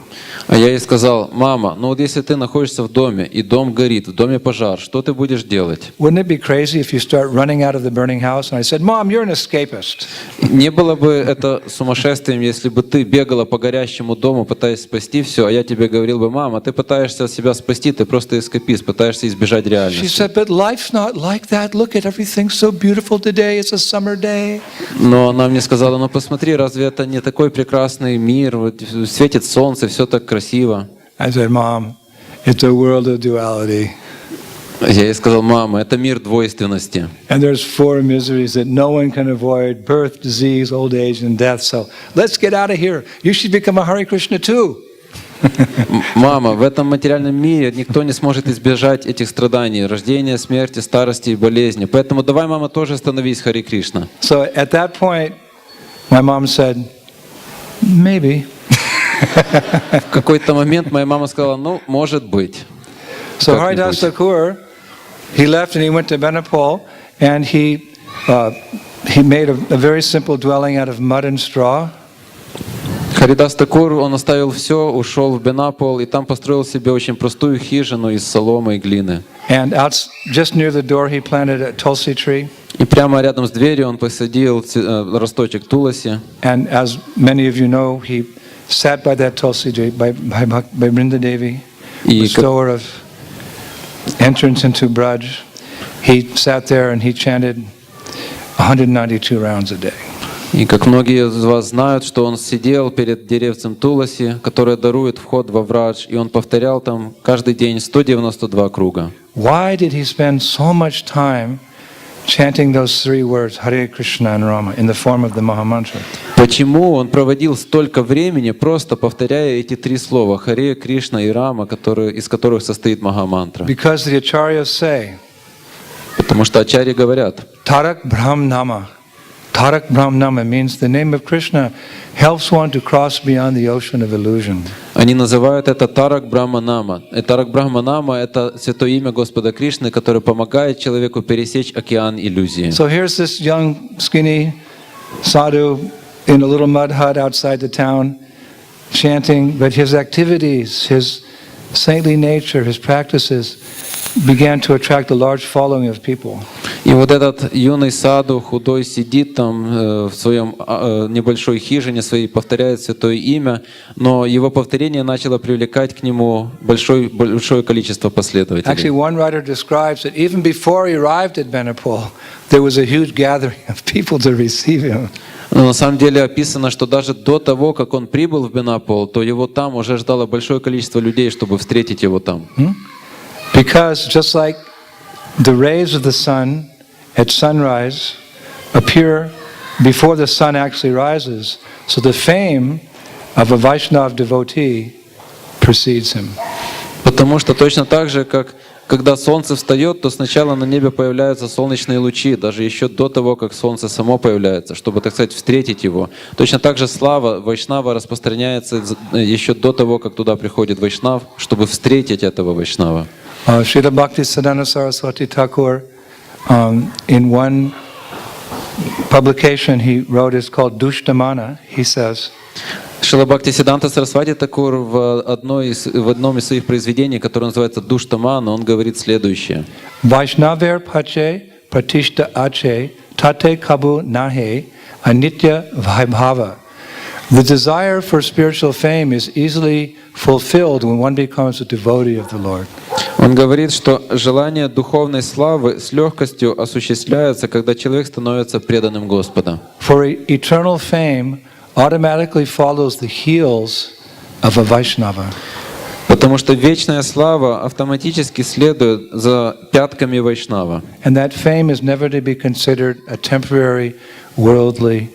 А я ей сказал: «Мама, ну вот если ты находишься в доме, и дом горит, в доме пожар, что ты будешь делать?» Wouldn't it be crazy if you start running out of the burning house? And I said, "Mom, you're an escapist." Не было бы это сумасшествием, если бы ты бегала по горящему дому, пытаясь спасти все, а я тебе говорил бы: «Мама, ты пытаешься себя спасти, ты просто эскапист, пытаешься избежать She реальности». said, "But life's not like that. Look at everything so beautiful today. It's a summer day." Но она мне сказала: «Ну посмотри, разве это не такой прекрасный мир? Вот светит солнце, все так красиво». I said, "Mom, it's a world of duality. Я ей сказал: «Мама, это мир двойственности. And there's four miseries that no one can avoid: birth, disease, old age, and death. So let's get out of here. You should become a Hare Krishna too." Мама, в этом материальном мире никто не сможет избежать этих страданий: рождения, смерти, старости и болезни. Поэтому давай, мама, тоже становись Хари Кришна». So at that point, my mom said, "Maybe." В какой-то момент моя мама сказала: «Ну, может быть». So Haridasa Thakur, he left and he went to Benapole, and he made a very simple dwelling out of mud and straw. Харидас Тхакур, он оставил все, ушел в Бенапол и там построил себе очень простую хижину из соломы и глины. And just near the door, he planted a tulsi tree. И прямо рядом с дверью он посадил росточек туласи. And as many of you know, he sat by that tulsi tree by Vrinda Devi, bestower of entrance into Braj. He sat there and he chanted 192 rounds a day. И как многие из вас знают, что он сидел перед деревцем Туласи, которое дарует вход во Врадж, и он повторял там каждый день 192 круга. Why did he spend so much time chanting those three words, Hare Krishna and Rama, in the form of the Mahamantra? Почему он проводил столько времени, просто повторяя эти три слова Харе, Кришна и Рама, из которых состоит Махамантра? Because the acharyas say, Потому что ачарьи говорят, Tarak Brahm Nama. Tarak Brahm Nama means the name of Krishna helps one to cross beyond the ocean of illusion. они называют это Тарак Брахма Нама. И Тарак Брахма Нама — это святое имя Господа Кришны, которое помогает человеку пересечь океан иллюзии. So here's this young, skinny sadhu in a little mud hut outside the town, chanting, but his activities, his saintly nature, his practices began to attract a large following of people. И вот этот юный саду, худой, сидит там в своем небольшой хижине своей, повторяет святое имя, но его повторение начало привлекать к нему большое количество последователей. Actually, one writer describes that even before he arrived at Benapole, there was a huge gathering of people to receive him. Но на самом деле описано, что даже до того, как он прибыл в Бенапол, то его там уже ждало большое количество людей, чтобы встретить его там. Because just like the rays of the sun at sunrise appear before the sun actually rises, so the fame of a Vaishnava devotee precedes him. Потому что точно так же, как когда солнце встает, то сначала на небе появляются солнечные лучи, даже еще до того, как солнце само появляется, чтобы, так сказать, встретить его. Точно так же слава Вайшнава распространяется еще до того, как туда приходит Вайшнав, чтобы встретить этого Вайшнава. Srila Bhakti Siddhanta Saraswati Thakur, in one publication he wrote, is called Dushtamana, he says, Шрила Бхакти Сиддханта Сарасвати Тхакур в одном из своих произведений, которое называется «Душтамана», он говорит следующее. Vaishnaver pache pratishta ache tate kabu nahe anitya vaibhava. The desire for spiritual fame is easily fulfilled when one becomes a devotee of the Lord. Он говорит, что желание духовной славы с легкостью осуществляется, когда человек становится преданным Господа. For eternal fame automatically follows the heels of a Vaishnava. Потому что вечная слава автоматически следует за пятками Вайшнава. And that fame is never to be considered a temporary worldly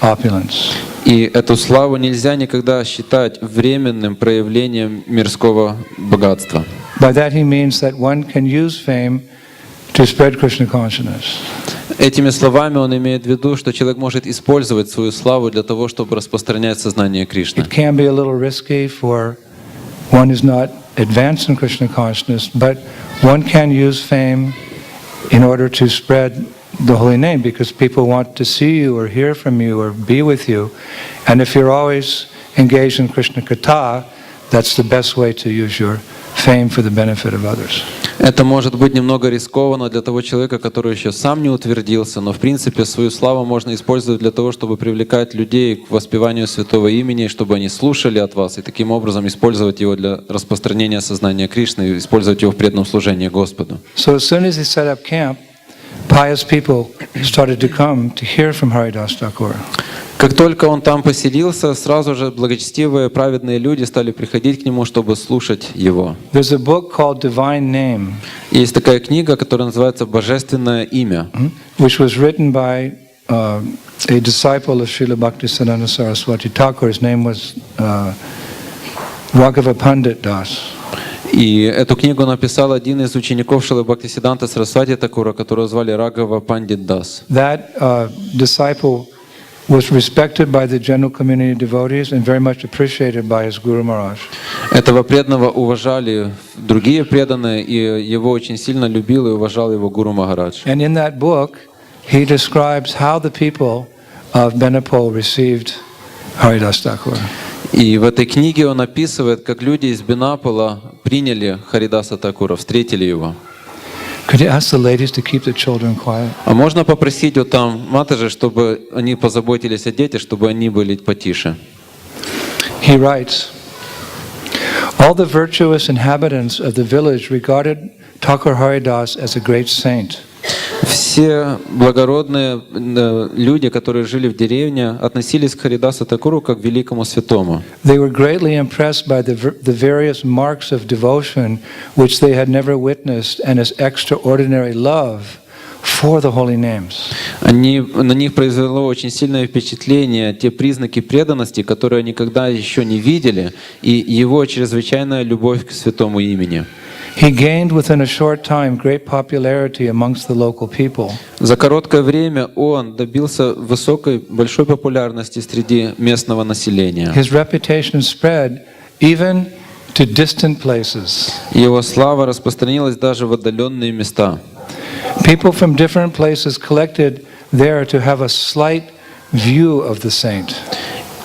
opulence. И эту славу нельзя никогда считать временным проявлением мирского богатства. By that he means that one can use fame to spread Krishna consciousness. Этими словами он имеет в виду, что человек может использовать свою славу для того, чтобы распространять сознание Кришны. It can be a little risky for one who's not advanced in Krishna consciousness, but one can use fame in order to spread the holy name, because people want to see you or hear from you or be with you. And if you're always engaged in Krishna Katha, that's the best way to use your fame for the benefit of others. Это может быть немного рискованно для того человека, который еще сам не утвердился, но в принципе свою славу можно использовать для того, чтобы привлекать людей к воспеванию святого имени, чтобы они слушали от вас, и таким образом использовать его для распространения сознания Кришны, и использовать его в преданном служении Господу. So as soon as he set up camp, pious people started to come to hear from Haridasa Thakur. Как только он там поселился, сразу же благочестивые, праведные люди стали приходить к нему, чтобы слушать его. There's a book called Divine Name. Есть такая книга, которая называется «Божественное имя», which was written by a disciple of Srila Bhakti Siddhanta Saraswati Thakur. His name was Raghava Pandit Das. И эту книгу написал один из учеников Шрилы Бхактисиддханта Сарасвати Тхакура, которого звали Рагава Пандит Дас. That disciple was respected by the general community of devotees and very much appreciated by his Guru Maharaj. Этого преданного уважали другие преданные, и его очень сильно любил и уважал его Гуру Махарадж. And in that book, he describes how the people of Benapole received Haridasa Thakur. И в этой книге он описывает, как люди из Бенапола приняли Харидаса Тхакура, встретили его. Could you ask the ladies to keep the children quiet? А можно попросить вот там матажи, чтобы они позаботились о детях, чтобы они были потише. He writes, all the virtuous inhabitants of the village regarded Thakur Haridas as a great saint. Все благородные люди, которые жили в деревне, относились к Харидасу Тхакуру как к великому святому. They were greatly impressed by the various marks of devotion which they had never witnessed and his extraordinary love for the holy names. На них произвело очень сильное впечатление те признаки преданности, которые они никогда еще не видели, и его чрезвычайная любовь к святому имени. He gained within a short time great popularity amongst the local people. За короткое время он добился большой популярности среди местного населения. His reputation spread even to distant places. Его слава распространилась даже в отдаленные места. People from different places collected there to have a slight view of the saint.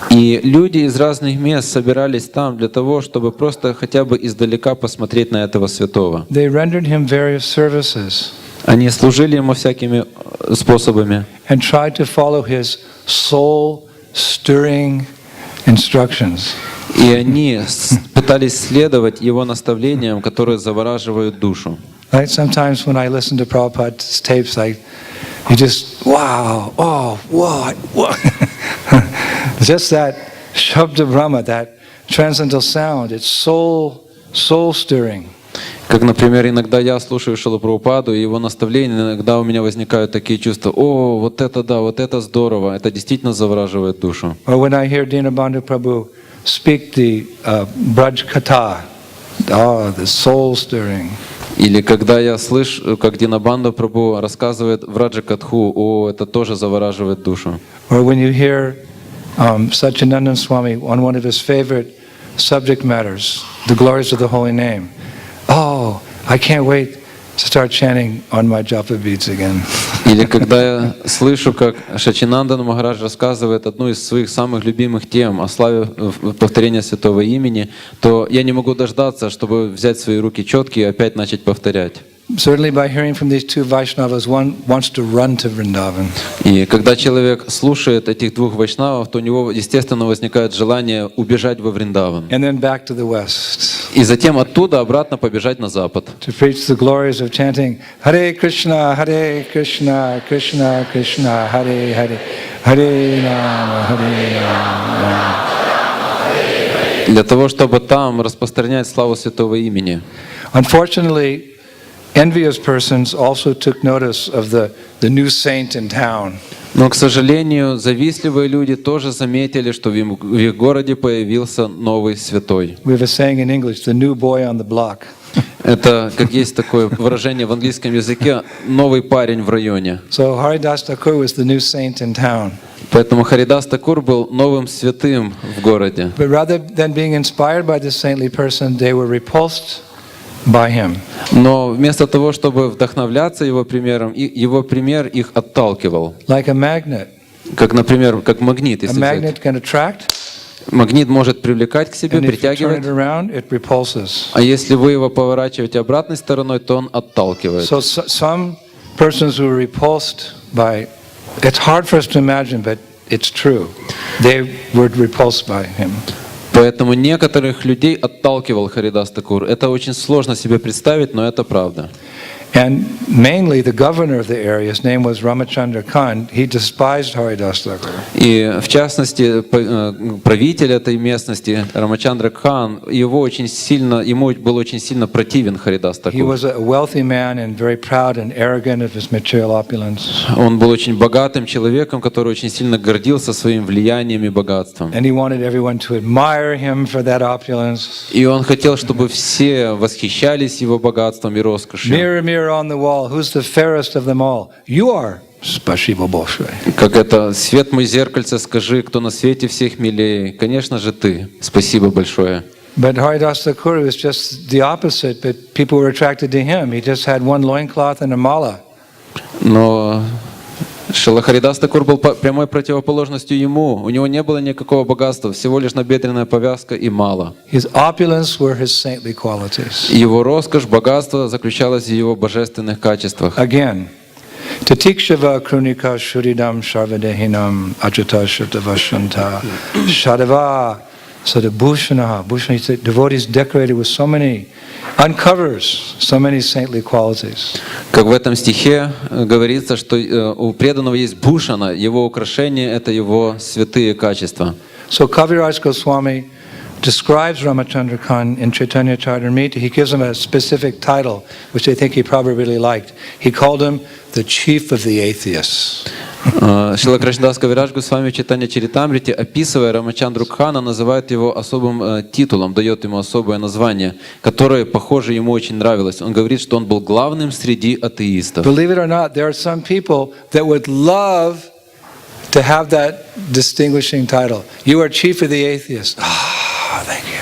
И люди из разных мест собирались там для того, чтобы просто хотя бы издалека посмотреть на этого святого. They rendered him various services. Они служили ему всякими способами. And tried to follow his soul-stirring instructions. И они пытались следовать его наставлениям, которые завораживают душу. Right? Sometimes when I listen to Prabhupada's tapes, you just, wow, oh, what? Just that Shabda Brahma, that transcendental sound, it's soul-stirring. Как, например, иногда я слушаю Шрилу Прабхупаду и его наставления, иногда у меня возникают такие чувства: о, вот это да, вот это здорово, это действительно завораживает душу. Or when I hear Dinabandhu Prabhu speak the Braj Katha, oh, the soul-stirring. Или когда я слышу, как Динабандха Прабху рассказывает Враджа Катху, о, это тоже завораживает душу. Or when you hear Satchidananda Swami on one of his favorite subject matters, the glories of the holy name. Oh, I can't wait to start chanting on my japa beads again. Или когда я слышу, как Шачинандан Махарадж рассказывает одну из своих самых любимых тем о славе повторения святого имени, то я не могу дождаться, чтобы взять в свои руки четки и опять начать повторять. Certainly by hearing from these two Vaishnavas, one wants to run to Vrindavan. И когда человек слушает этих двух вайшнавов, то у него, естественно, возникает желание убежать во Вриндаван. And then back to the West. И затем оттуда обратно побежать на запад. To preach the glories of chanting Hare Krishna, Krishna Krishna, Hare Hare, Hare Rama, Rama. Для того, чтобы там распространять славу святого имени. Unfortunately, envious persons also took notice of the new saint in town. Но, к сожалению, завистливые люди тоже заметили, что в их городе появился новый святой. We have a saying in English, the new boy on the block. Это, как есть такое выражение в английском языке, новый парень в районе. So Haridasa Thakur was the new saint in town. Поэтому Харидас Такур был новым святым в городе. But rather than being inspired by this saintly person, they were repulsed by him. Но вместо того, чтобы вдохновляться его примером, его пример их отталкивал. Like a magnet. Как, например, как магнит. A Если magnet can attract, магнит может привлекать к себе, and if you turn притягивать. it around, it repulses. А если вы его поворачиваете обратной стороной, то он отталкивает. So some persons who are repulsed by, it's hard for us to imagine, but it's true. They were repulsed by him. Поэтому некоторых людей отталкивал Харидас Такур. Это очень сложно себе представить, но это правда. And mainly the governor of the area, his name was Ramachandra Khan, he despised Haridasa Thakur. И в частности, правитель этой местности, Рамачандра Хан, ему был очень сильно противен Харидас He Такур. was a wealthy man and very proud and arrogant of his material opulence. Он был очень богатым человеком, который очень сильно гордился своим влиянием и богатством. And he wanted everyone to admire him for that opulence. И он хотел, чтобы все восхищались его богатством и роскошью. Mirror, mirror on the wall, who's the fairest of them all? You are. Спасибо большое. Как это, свет мой зеркальце, скажи, кто на свете всех милее. Конечно же ты. Спасибо большое. But Haridasa Thakur was just the opposite, but people were attracted to him. He just had one loincloth and a mala. Но Шрила Харидас Такур был прямой противоположностью ему. У него не было никакого богатства, всего лишь набедренная повязка и мало. His opulence were his saintly qualities. Его роскошь, богатство заключалось в его божественных качествах. Again, Tatikshava Krunika Shuridam Sharvadehinam Achuta Shurtavashanta Shadava. So the Bhushana, devotees decorated with so many, uncovers so many saintly qualities. Как в этом стихе говорится, что у преданного есть бхушана, его украшение — это его святые качества. So Kaviraj Goswami describes Ramachandra Khan in Chaitanya Charitamrita. He gives him a specific title, which I think he probably really liked. He called him the chief of the atheists. Шрила Кришнадас Кавирадж Госвами в Чайтанья Чаритамрите, описывая Рамачандру Кхана, называет его особым титулом, дает ему особое название, которое, похоже, ему очень нравилось. Он говорит, что он был главным среди атеистов. Believe it or not, there are some people that would love to have that distinguishing title. You are chief of the atheists. Ah, thank you.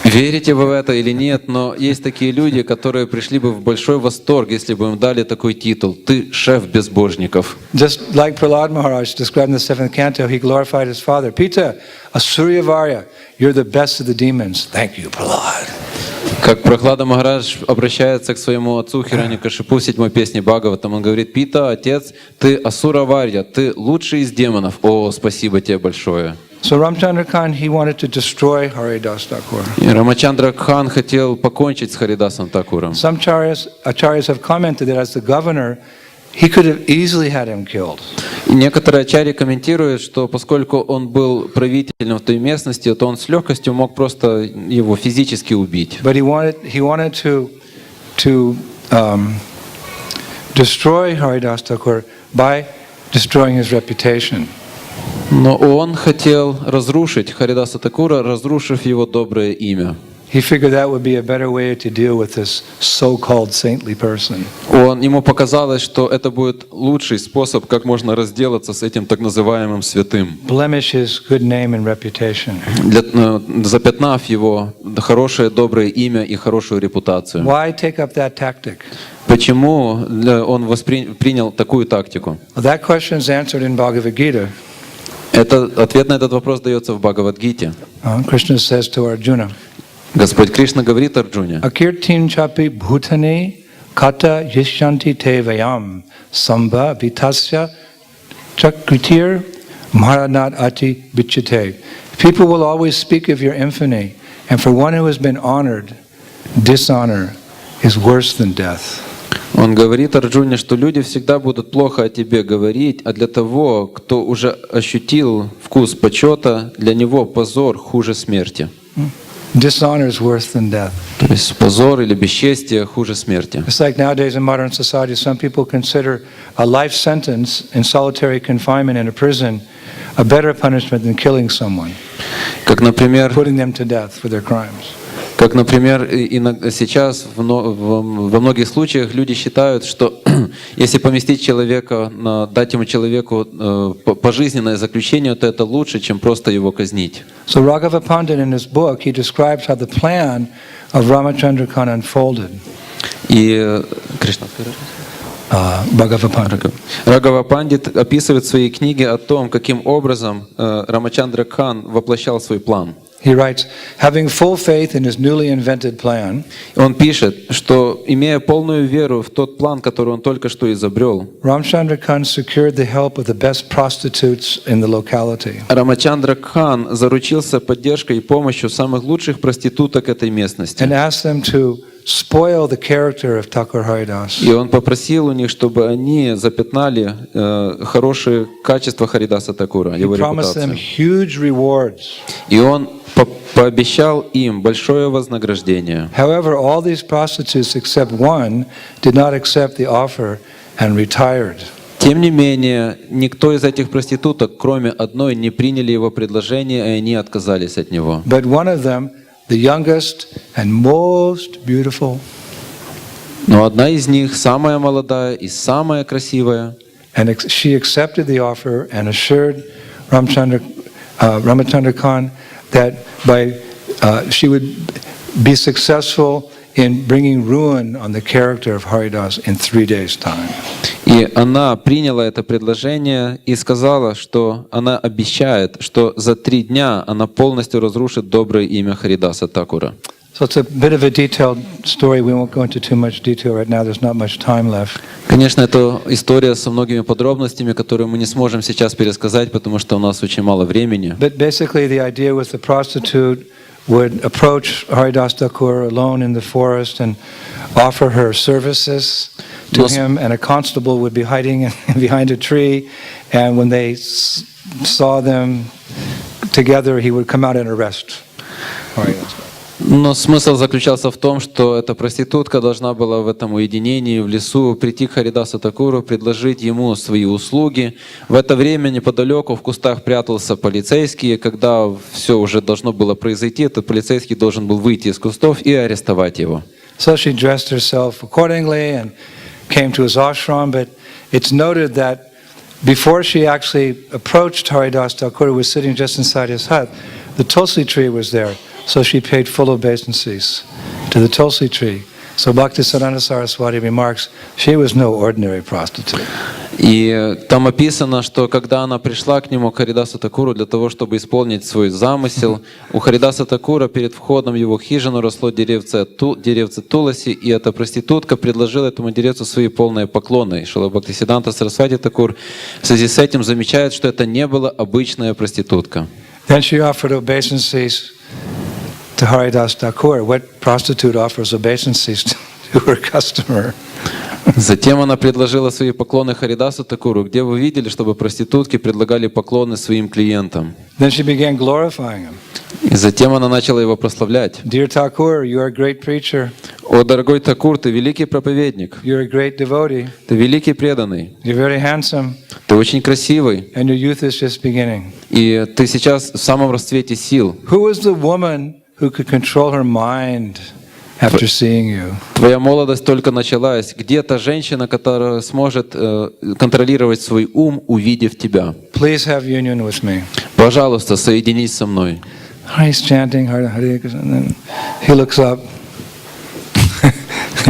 Верите вы в это или нет, но есть такие люди, которые пришли бы в большой восторг, если бы им дали такой титул. Ты шеф безбожников. Just like Prahlad Maharaj described in the 7th canto, he glorified his father. Pita, Asuryavarya, you're the best of the demons. Thank you, Prahlad. Как Прохлада Махарадж обращается к своему отцу Хираньякашипу в 7-й песне Бхагаватам, он говорит: «Пита, отец, ты Асура Варья, ты лучший из демонов. О, спасибо тебе большое». So Ramchandra Khan, he wanted to destroy Haridasa Thakur. И Рамачандра Кхан хотел покончить с Харидасом Такуром. Some acharyas have commented that as the governor, he could have easily had him killed. И некоторые ачарьи комментируют, что поскольку он был правителем в той местности, то он с легкостью мог просто его физически убить. But he wanted to destroy Haridasa Thakur by destroying his reputation. Но он хотел разрушить Харидаса Такура, разрушив его доброе имя. He figured that would be a better way to deal with this so-called saintly person. Ему показалось, что это будет лучший способ, как можно разделаться с этим так называемым святым, Blemish his good name and reputation. запятнав его хорошее, доброе имя и хорошую репутацию. Why take up that tactic? Почему он принял такую тактику? Well, that question is answered in Bhagavad Gita. Ответ на этот вопрос дается в Бхагавад-гите. Krishna says to Arjuna, Господь Кришна говорит Арджуне: Akirtin chapi bhutani kata yishyanti te vayam samba vitasya chakritir maharanat ati bichite. People will always speak of your infamy, and for one who has been honored, dishonor is worse than death. Он говорит Арджуне, что люди всегда будут плохо о тебе говорить, а для того, кто уже ощутил вкус почета, для него позор хуже смерти. Dishonor is worse than death. То есть позор или бесчестие хуже смерти. It's like nowadays in modern society, some people consider a life sentence in solitary confinement in a prison a better punishment than killing someone, Как, например, putting them to death for their crimes. Сейчас во многих случаях люди считают, что если поместить человека, дать ему человеку пожизненное заключение, то это лучше, чем просто его казнить. So Raghava Pandit in his book, he describes how the plan of Ramachandra Khan unfolded. И Кришна, Рагава Пандит описывает в своей книге о том, каким образом Рамачандра Кхан воплощал свой план. He writes, having full faith in his newly invented plan, Он пишет, что, имея полную веру в тот план, который он только что изобрел, Ramchandra Khan secured the help of the best prostitutes in the locality. Рамачандра Кхан заручился поддержкой и помощью самых лучших проституток этой местности. And asked them to spoil the character of Thakur Haridasa. И он попросил у них, чтобы они запятнали хорошие качества Харидаса Такура, его He promised them репутацию. huge rewards. И он пообещал им большое вознаграждение. However, all these prostitutes except one did not accept the offer and retired. Тем не менее, никто из этих проституток, кроме одной, не приняли его предложение, и они отказались от него. But one of them, the youngest and most beautiful, Но одна из них, самая молодая и самая красивая, and she accepted the offer and assured Ramachandra Khan that she would be successful in bringing ruin on the character of Haridasa in 3 days' time. И она приняла это предложение и сказала, что она обещает, что за 3 дня она полностью разрушит доброе имя Харидаса Такура. So it's a bit of a detailed story. We won't go into too much detail right now. There's not much time left. Конечно, это история со многими подробностями, которые мы не сможем сейчас пересказать, потому что у нас очень мало времени. But basically the idea was the prostitute would approach Haridasa Thakur alone in the forest and offer her services to him, and a constable would be hiding behind a tree, and when they saw them together, he would come out and arrest Haridasa. Но смысл заключался в том, что эта проститутка должна была в этом уединении, в лесу, прийти к Харидасу Такуру, предложить ему свои услуги. В это время неподалеку в кустах прятался полицейский. Когда все уже должно было произойти, этот полицейский должен был выйти из кустов и арестовать его. So she dressed herself accordingly and came to his ashram, but it's noted that before she actually approached Haridasa Thakur, who was sitting just inside his hut, the tulsi tree was there, so she paid full obeisances to the Tulsi tree. So Bhaktisiddhanta Saraswati remarks, she was no ordinary prostitute. И там описано, что когда она пришла к нему, к Харидасу Тхакуру, для того, чтобы исполнить свой замысел, у Харидаса Тхакура перед входом в его хижину росло деревце Туласи, и эта проститутка предложила этому деревцу свои полные поклоны. Шрила Бхактисиддханта Сарасвати Тхакур в связи с этим замечает, что это не была обычная проститутка. Then she offered obeisances to Haridasa Thakur. What prostitute offers obeisances to her customer? Затем она предложила свои поклоны Харидасу Тхакуру. Где вы видели, чтобы проститутки предлагали поклоны своим клиентам? Then she began glorifying him. И затем она начала его прославлять. Dear Thakur, you are a great preacher. О, дорогой Тхакур, ты великий проповедник. You're a great devotee. Ты великий преданный. You're very handsome. Ты очень красивый. And your youth is just beginning. И ты сейчас в самом расцвете сил. Who is the woman who could control her mind after seeing you? Твоя молодость только началась. Где та женщина, которая сможет контролировать свой ум, увидев тебя? Please have union with me. Пожалуйста, соединись со мной. He's chanting Hare Krishna, and then he looks up,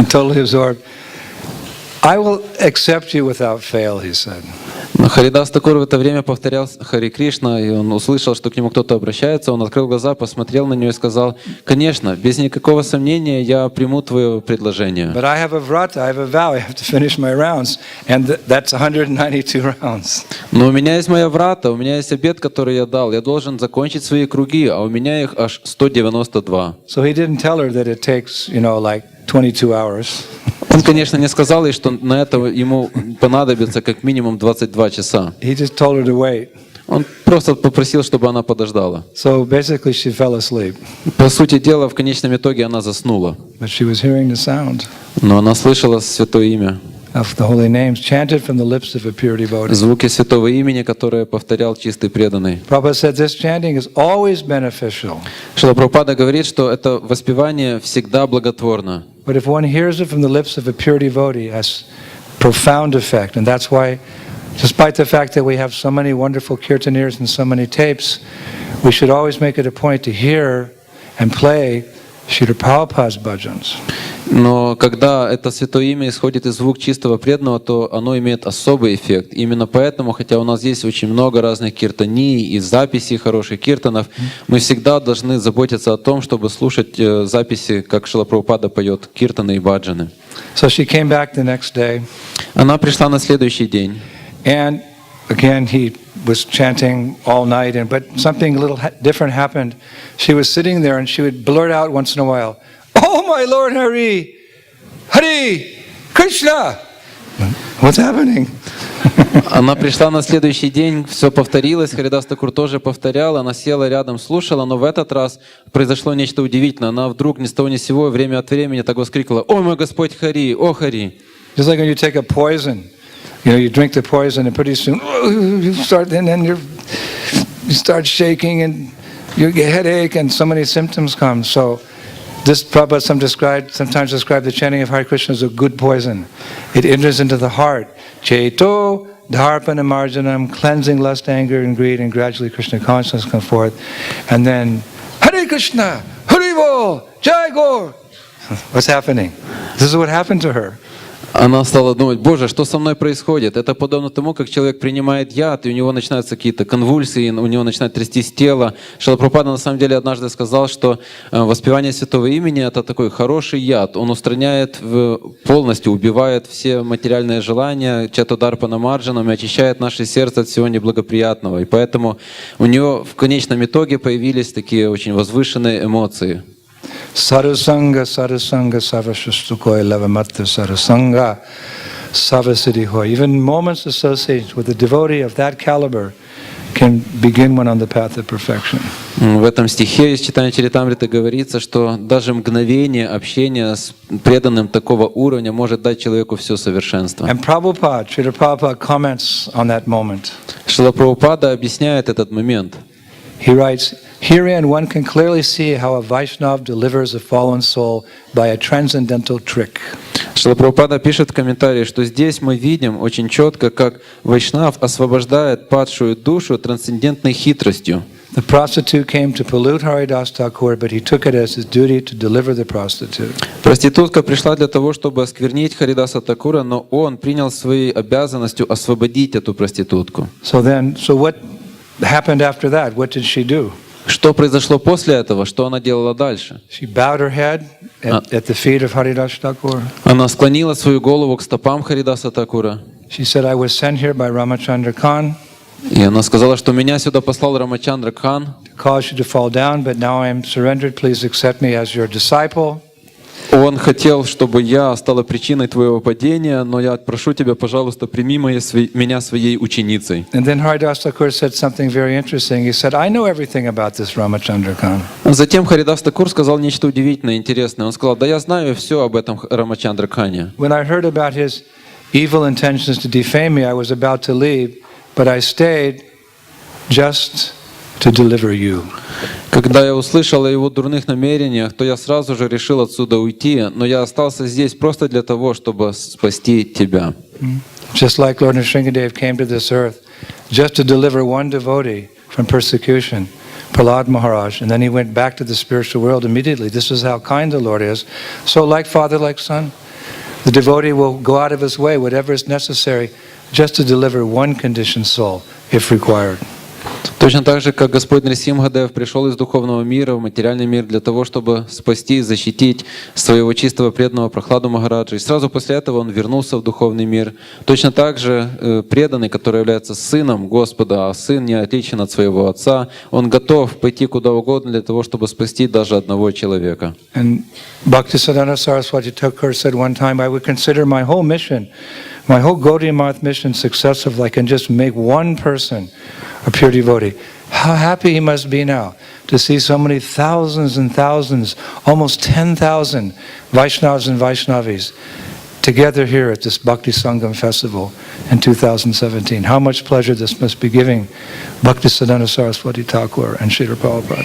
totally absorbed. I will accept you without fail, he said. Но Харидас Тхакур в это время повторял Хари Кришна, и он услышал, что к нему кто-то обращается. Он открыл глаза, посмотрел на нее и сказал: «Конечно, без никакого сомнения я приму твое предложение. But I have a vrata, I have a vow, I have to finish my rounds, and that's 192 rounds. Но у меня есть моя врата, у меня есть обет, который я дал. Я должен закончить свои круги, а у меня их аж 192. So he didn't tell her that it takes, like 22 hours. Он, конечно, не сказал ей, что на это ему понадобится как минимум 22 часа. He just told her to wait. Он просто попросил, чтобы она подождала. So basically she fell asleep. По сути дела, в конечном итоге она заснула. But she was hearing the sound Но она слышала святое имя, of the holy names chanted from the lips of a pure devotee. звуки святого имени, которое повторял чистый преданный. Prabhupada said this chanting is always beneficial. Шрила Прабхупада говорит, что это воспевание всегда благотворно. But if one hears it from the lips of a pure devotee, it has profound effect. And that's why, despite the fact that we have so many wonderful kirtaneers and so many tapes, we should always make it a point to hear and play Srila Prabhupada's bhajans. Но когда это святое имя исходит из звук чистого преданного, то оно имеет особый эффект. Именно поэтому, хотя у нас есть очень много разных киртаний и записей хороших киртанов, мы всегда должны заботиться о том, чтобы слушать записи, как Шрила Прабхупада поет киртаны и баджаны. So she came back the next day. Она пришла на следующий день. And again, he was chanting all night, but something a little different happened. She was sitting there and she would blurt out once in a while, "Oh my Lord Hari, Hare Krishna!" What's happening? Она пришла на следующий день, все повторилось, Харидас Тхакур тоже повторял, она села рядом, слушала, но в этот раз произошло нечто удивительное. Она вдруг ни с того ни с сего, время от времени так воскликнула: «О мой Господь Хари, о Хари!» Just like when you take a poison, you drink the poison and pretty soon you start shaking and you get headache and so many symptoms come. So this Prabhupada sometimes described the chanting of Hare Krishna as a good poison. It enters into the heart. Cheto dharpana marjanam, cleansing lust, anger, and greed, and gradually Krishna consciousness comes forth. And then Hare Krishna, Hari Bol, Jai Gaur. What's happening? This is what happened to her. Она стала думать: «Боже, что со мной происходит?» Это подобно тому, как человек принимает яд, и у него начинаются какие-то конвульсии, у него начинает трястись тело. Шрила Прабхупада на самом деле однажды сказал, что воспевание святого имени — это такой хороший яд. Он устраняет, полностью убивает все материальные желания, чатударпана марджанам, и очищает наше сердце от всего неблагоприятного. И поэтому у него в конечном итоге появились такие очень возвышенные эмоции. Sarasanga, sarasanga, savashustukoi, lavamatta, sarasanga, savasiddhihoi. Even moments associated with a devotee of that caliber can begin one on the path of perfection. В этом стихе из читания Чаритамриты говорится, что даже мгновение общения с преданным такого уровня может дать человеку все совершенство. And Prabhupada, Srila Prabhupada comments on that moment. Шрила Прабхупада объясняет этот момент. He writes, "Herein one can clearly see how a Vaishnava delivers a fallen soul by a transcendental trick." Шрила Прабхупада пишет в комментарии, что здесь мы видим очень четко, как Вайшнав освобождает падшую душу трансцендентной хитростью. The prostitute came to pollute Haridasa Thakur, but he took it as his duty to deliver the prostitute. Проститутка пришла для того, чтобы осквернить Харидаса Такура, но он принял своей обязанностью освободить эту проститутку. So what happened after that? What did she do? Что произошло после этого? Что она делала дальше? She bowed her head at the feet of Haridasa Thakur. Она склонила свою голову к стопам Харидаса Такура. She said, I was sent here by Ramachandra Khan. И она сказала, что меня сюда послал Рамачандра Кхан. To cause you to fall down, but now I am surrendered. Please accept me as your disciple. Он хотел, чтобы я стала причиной твоего падения, но я прошу тебя, пожалуйста, прими меня своей ученицей. And then Haridasa Thakur said something very interesting. He said, I know everything about this Ramachandra Khan. Затем Харидас Такур сказал нечто удивительное, интересное. Он сказал, да я знаю все об этом Рамачандра Кхане. When I heard about his evil intentions to defame me, I was about to leave, but I stayed just to deliver you. Когда я услышал о его дурных намерениях, то я сразу же решил отсюда уйти, но я остался здесь просто для того, чтобы спасти тебя. Just like Lord Nrsingadev came to this earth just to deliver one devotee from persecution, Prahlad Maharaj, and then he went back to the spiritual world immediately. This is how kind the Lord is. So like father, like son, the devotee will go out of his way, whatever is necessary, just to deliver one conditioned soul, if required. Точно так же, как Господь Нрсимхадев пришел из духовного мира в материальный мир для того, чтобы спасти и защитить своего чистого преданного Прахладу Махараджа, и сразу после этого он вернулся в духовный мир. Точно так же преданный, который является сыном Господа, а сын не отличен от своего отца, он готов пойти куда угодно для того, чтобы спасти даже одного человека. And Bhaktisiddhanta Saraswati Thakur said one time, I would consider my whole mission, my whole Gaudiya Math mission successful if I can just make one person a pure devotee. How happy he must be now to see so many thousands and thousands, almost 10,000 Vaishnavas and Vaishnavis together here at this Bhakti Sangam festival in 2017. How much pleasure this must be giving Bhaktisiddhanta Saraswati Thakur and Srila Prabhupada.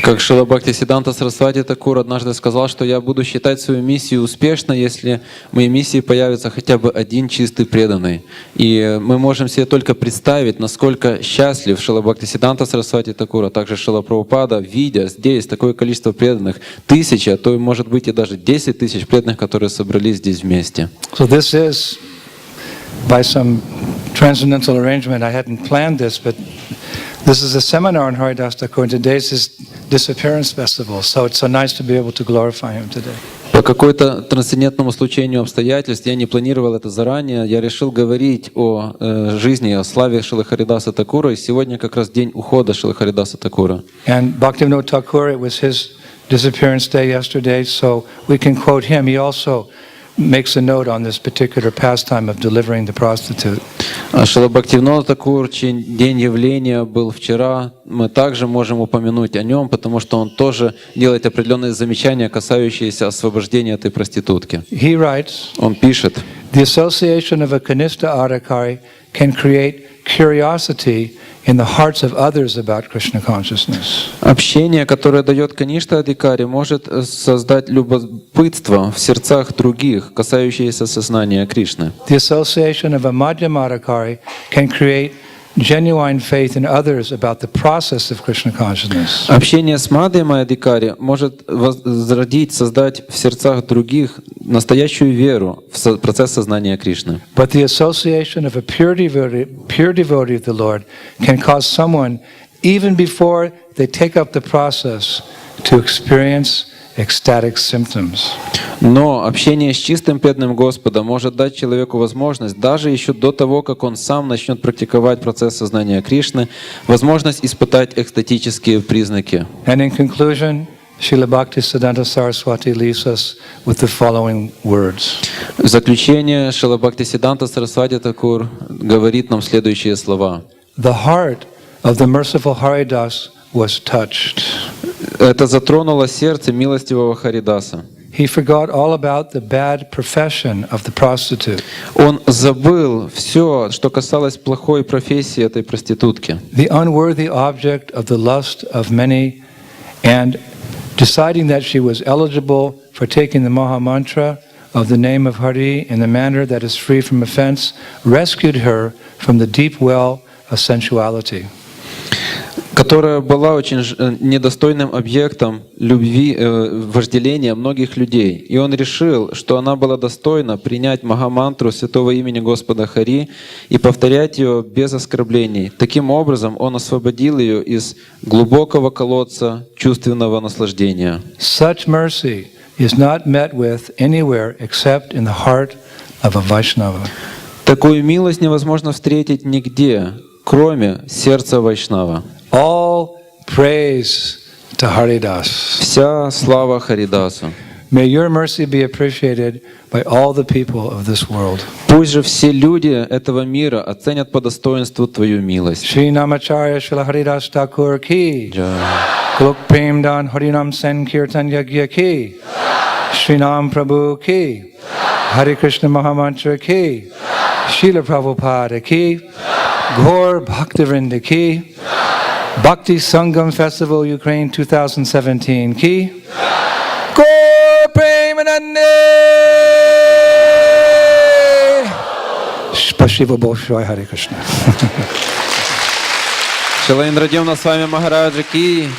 Как Шрила Бхактисиддханта Сарасвати Такур однажды сказал, что я буду считать свою миссию успешной, если в моей миссии появится хотя бы один чистый преданный. И мы можем себе только представить, насколько счастлив Шрила Бхактисиддханта Сарасвати Такур, а также Шрила Прабхупада, видя здесь такое количество преданных, тысячи, а то, может быть, и даже 10 тысяч преданных, которые собрались здесь вместе. So this is, by some transcendental arrangement, I hadn't planned this, but this is a seminar on Haridasa Thakur, and today's his disappearance festival, so it's so nice to be able to glorify him today. По какой-то трансцендентному случайному обстоятельству, я не планировал это заранее, я решил говорить о жизни, о славе Шрилы Харидаса Такура, и сегодня как раз день ухода Шрилы Харидаса Такура. And Bhaktivinoda Thakur, it was his disappearance day yesterday, so we can quote him. He also makes a note on this particular pastime of delivering the prostitute. А Шрила Бхактивинода Такур, чей день явления был вчера, мы также можем упомянуть о нем, потому что он тоже делает определенные замечания, касающиеся освобождения этой проститутки. He writes, Он пишет, the association of a Kanistha Adhikari can create curiosity in the hearts of others about Krishna consciousness. общение, которое дает Каништа Адхикари, может создать любопытство в сердцах других, касающееся сознания Кришны. The association of a Madhyama Adhikari can create genuine faith in others about the process of Krishna consciousness. Общение с Мадхьямой Адхикари может возродить, создать в сердцах других настоящую веру в процесс сознания Кришны. But the association of a pure devotee of the Lord can cause someone, even before they take up the process, to experience ecstatic symptoms. Но общение с чистым преданным Господа может дать человеку возможность, даже еще до того, как он сам начнет практиковать процесс сознания Кришны, возможность испытать экстатические признаки. And in conclusion, Srila Bhaktisiddhanta Saraswati leaves us with the following words. В заключение Шрила Бхактисиддханта Сарасвати Такур говорит нам следующие слова. The heart of the merciful Haridas was touched. Это затронуло сердце милостивого Харидаса. He forgot all about the bad profession of the prostitute. Он забыл все, что касалось плохой профессии этой проститутки. The unworthy object of the lust of many, and deciding that she was eligible for taking the Maha Mantra of the name of Hari in a manner that is free from offense, rescued her from the deep well of sensuality. которая была очень недостойным объектом любви, вожделения многих людей. И он решил, что она была достойна принять Махамантру Святого Имени Господа Хари и повторять ее без оскорблений. Таким образом, он освободил ее из глубокого колодца чувственного наслаждения. Such mercy is not met with anywhere except in the heart of a Vaishnava. Такую милость невозможно встретить нигде, кроме сердца Вайшнава. All praise to Haridasa. Вся слава Харидасу. May your mercy be appreciated by all the people of this world. Пусть же все люди этого мира оценят по достоинству Твою милость. Shri Namacharya Srila Haridasa Thakur ki. Jai. Kuluk Prem Dan Harinam Sankirtan Yagya ki. Shri Nam Prabhu ki. Hare Krishna Mahamantra ki. Srila Prabhupada ki. Gaur Bhaktivinoda ki. Bhakti Sangam Festival Ukraine 2017 ki. Gaur Premanande. Спасибо большое, Hare Krishna. Шрилы Индрадьюмна Swami Махараджа ки.